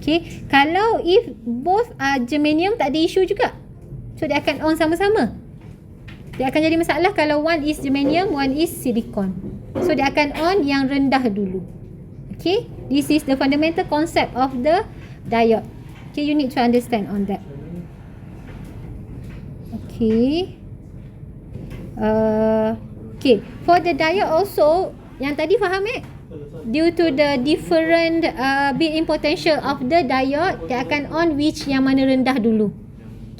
Okay, kalau if both are germanium tak ada isu juga, so dia akan on sama-sama. Dia akan jadi masalah kalau one is germanium, one is silicon. So dia akan on yang rendah dulu. Okay, this is the fundamental concept of the diode. Okay, you need to understand on that. Okay. Okay, for the diode also, yang tadi faham due to the different built-in potential of the diode, dia akan on which yang mana rendah dulu.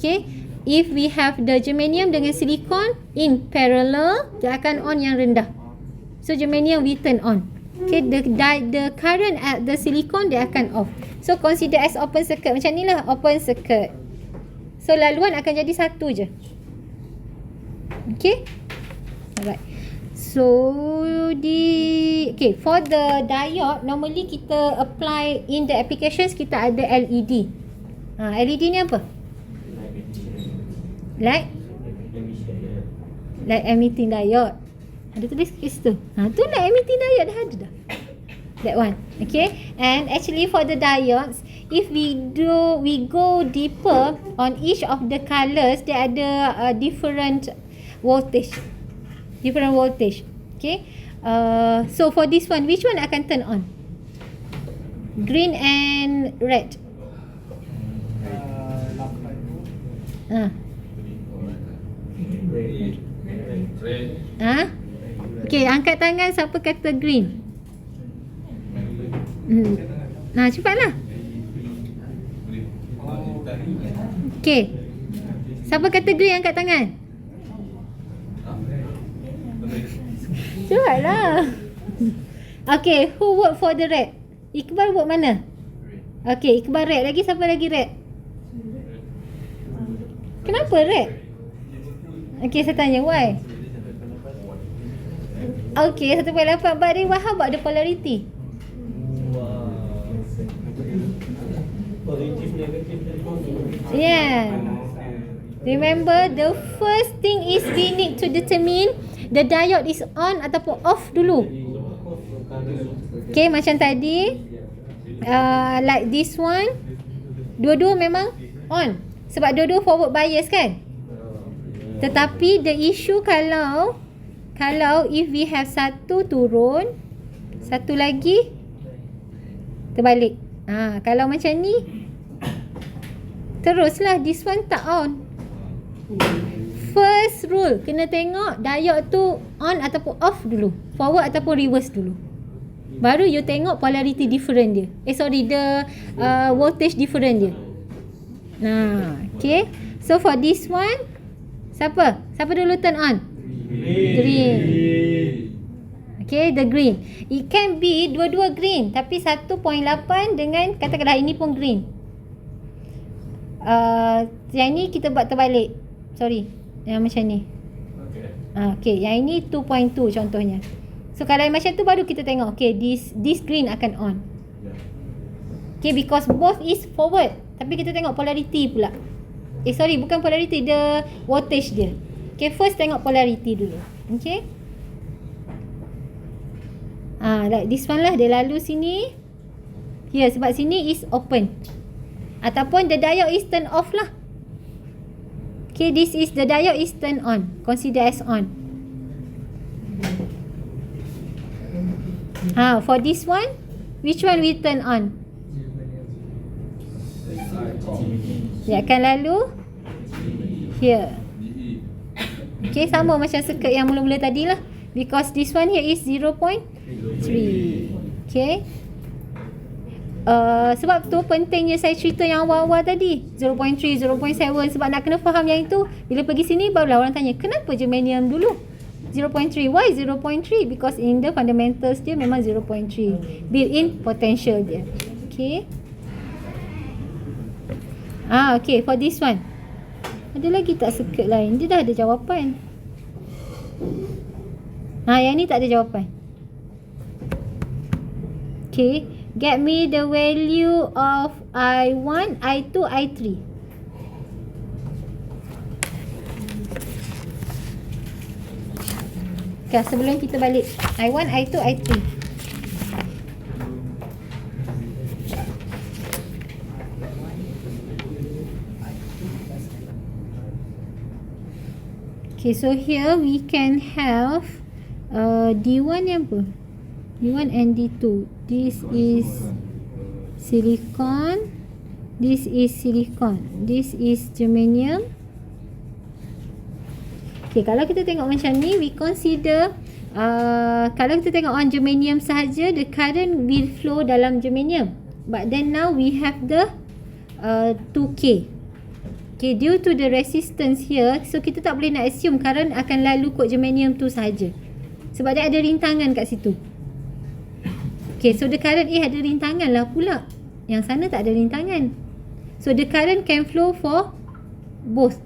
Okay, if we have the germanium dengan silicon in parallel, dia akan on yang rendah. So germanium we turn on. Okay, the current at the silicon dia akan off. So consider as open circuit. Macam ni lah open circuit. So laluan akan jadi satu je. Okay, alright. So okay, for the diode normally kita apply in the applications, kita ada LED. LED ni apa? Light emitting diode. Ada tulis kat situ. Tu light emitting diode dah ada dah. That one. Okay, and actually for the diodes, if we go deeper on each of the colors, dia ada different voltage. Okay, so for this one, which one akan turn on? Green and red. Okay, angkat tangan siapa kata green. Cepatlah. Okay, siapa kata green angkat tangan. Cepatlah. Okay, who vote for the red? Iqbal vote mana? Okay, Iqbal red. Lagi siapa lagi red? Kenapa red? Okay, saya tanya why? Okay, 1.8. But then how about the polarity? Yeah. Remember, the first thing is we need to determine the diode is on ataupun off dulu. Okay, macam tadi like this one, dua-dua memang on sebab dua-dua forward bias kan. Tetapi the issue kalau if we have satu turun, satu lagi terbalik. Kalau macam ni teruslah this one tak on. First rule, kena tengok diode tu on ataupun off dulu, forward ataupun reverse dulu. Baru you tengok polarity different dia. The voltage different dia. Okay. So for this one, siapa dulu turn on? Green. Okay, the green. It can be dua-dua green, tapi 1.8 dengan katakanlah ini pun green. Yang ni kita buat terbalik. Sorry, yang macam ni. Okay, yang ini 2.2 contohnya. So kalau yang macam tu baru kita tengok, okay, this green akan on. Okay, because both is forward. Tapi kita tengok polarity pula. Bukan polarity, the voltage dia. Okay, first tengok polarity dulu. Okay. Like this one lah, dia lalu sini. Here, sebab sini is open. Ataupun the diode is turn off lah. Okay, this is the diode is turn on. Consider as on. For this one, which one we turn on? Dia akan lalu here. Okay, sama macam circuit yang mula-mula tadi lah. Because this one here is 0.3. Okay. Sebab tu pentingnya saya cerita yang awal-awal tadi 0.3, 0.7. Sebab nak kena faham yang itu. Bila pergi sini barulah orang tanya, kenapa germanium dulu 0.3? Why 0.3? Because in the fundamentals dia memang 0.3 built-in potential dia. Okay. Okay, for this one, ada lagi tak circuit lain? Dia dah ada jawapan. Yang ni tak ada jawapan. Okay, Get me the value of I1, I2, I3. Okay, sebelum kita balik I1, I2, I3. Okay, so here we can have D1 ni apa? D1 and D2. This is silicon. This is silicon. This is germanium. Okay, kalau kita tengok macam ni, we consider kalau kita tengok on germanium sahaja, the current will flow dalam germanium. But then now we have the 2K. Okay, due to the resistance here, so kita tak boleh nak assume current akan lalu kot germanium tu sahaja. Sebab dia ada rintangan kat situ. Okay, so the current A ada rintangan lah pula. Yang sana tak ada rintangan. So the current can flow for both.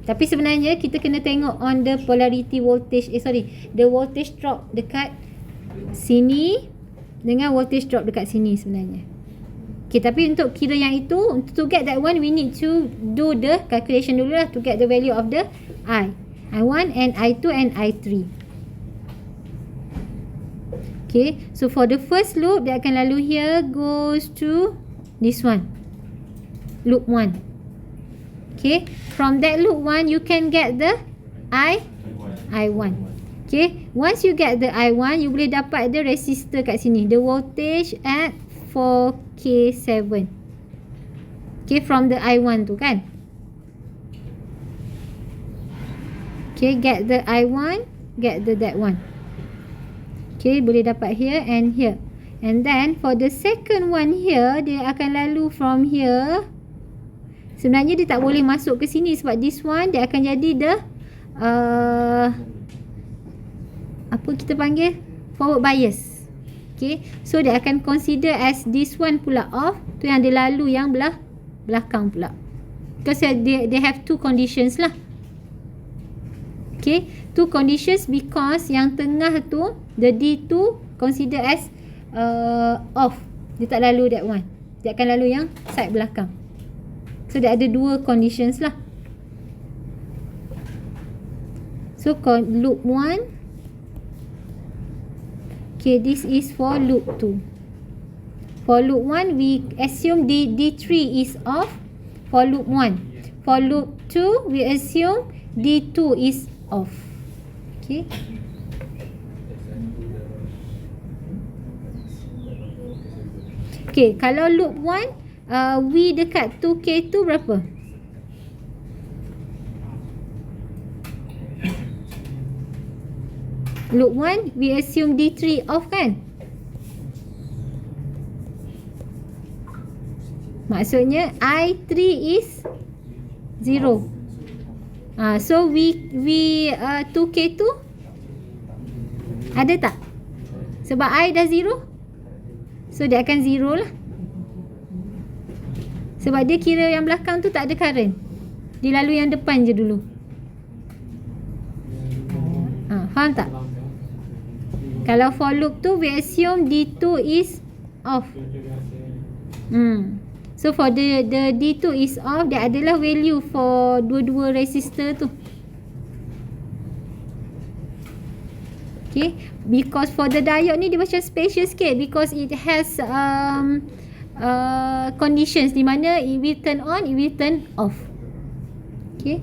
Tapi sebenarnya kita kena tengok on the polarity voltage, the voltage drop dekat sini dengan voltage drop dekat sini sebenarnya. Okay, tapi untuk kira yang itu, to get that one, we need to do the calculation dulu lah to get the value of the I1 and I2 and I3. Okay, so for the first loop, dia akan lalu here, goes to this one, loop 1. Okay, from that loop 1, you can get the I1. Okay, once you get the I1, you boleh dapat the resistor kat sini, the voltage at 4K7. Okay, from the I1 tu kan. Okay, get the I1, get the that one. Okay, boleh dapat here and here. And then for the second one here, dia akan lalu from here. Sebenarnya dia tak boleh masuk ke sini sebab this one dia akan jadi the apa kita panggil, forward bias. Okay, so dia akan consider as this one pula off. Tu yang dia lalu yang belakang pula. Because they have two conditions lah. Okay, two conditions because yang tengah tu, the D2 consider as off. Dia tak lalu that one. Dia akan lalu yang side belakang. So dia ada dua conditions lah. So loop 1. Okay, this is for loop 2. For loop 1, we assume D3 is off for loop 1. For loop 2, we assume D2 is off. Okay. Okay, kalau loop 1, V dekat 2K tu berapa? Loop 1, we assume D3 off kan? Maksudnya I3 is 0. So V 2K tu ada tak? Sebab I dah 0, so dia akan 0 lah. Sebab dia kira yang belakang tu tak ada current. Dia lalu yang depan je dulu. Faham tak? Kalau for loop tu, we assume D2 is off. So for the D2 is off, dia adalah value for dua-dua resistor tu. Okay, because for the diode ni dia macam special sikit because it has conditions di mana it will turn on, it will turn off. Okay.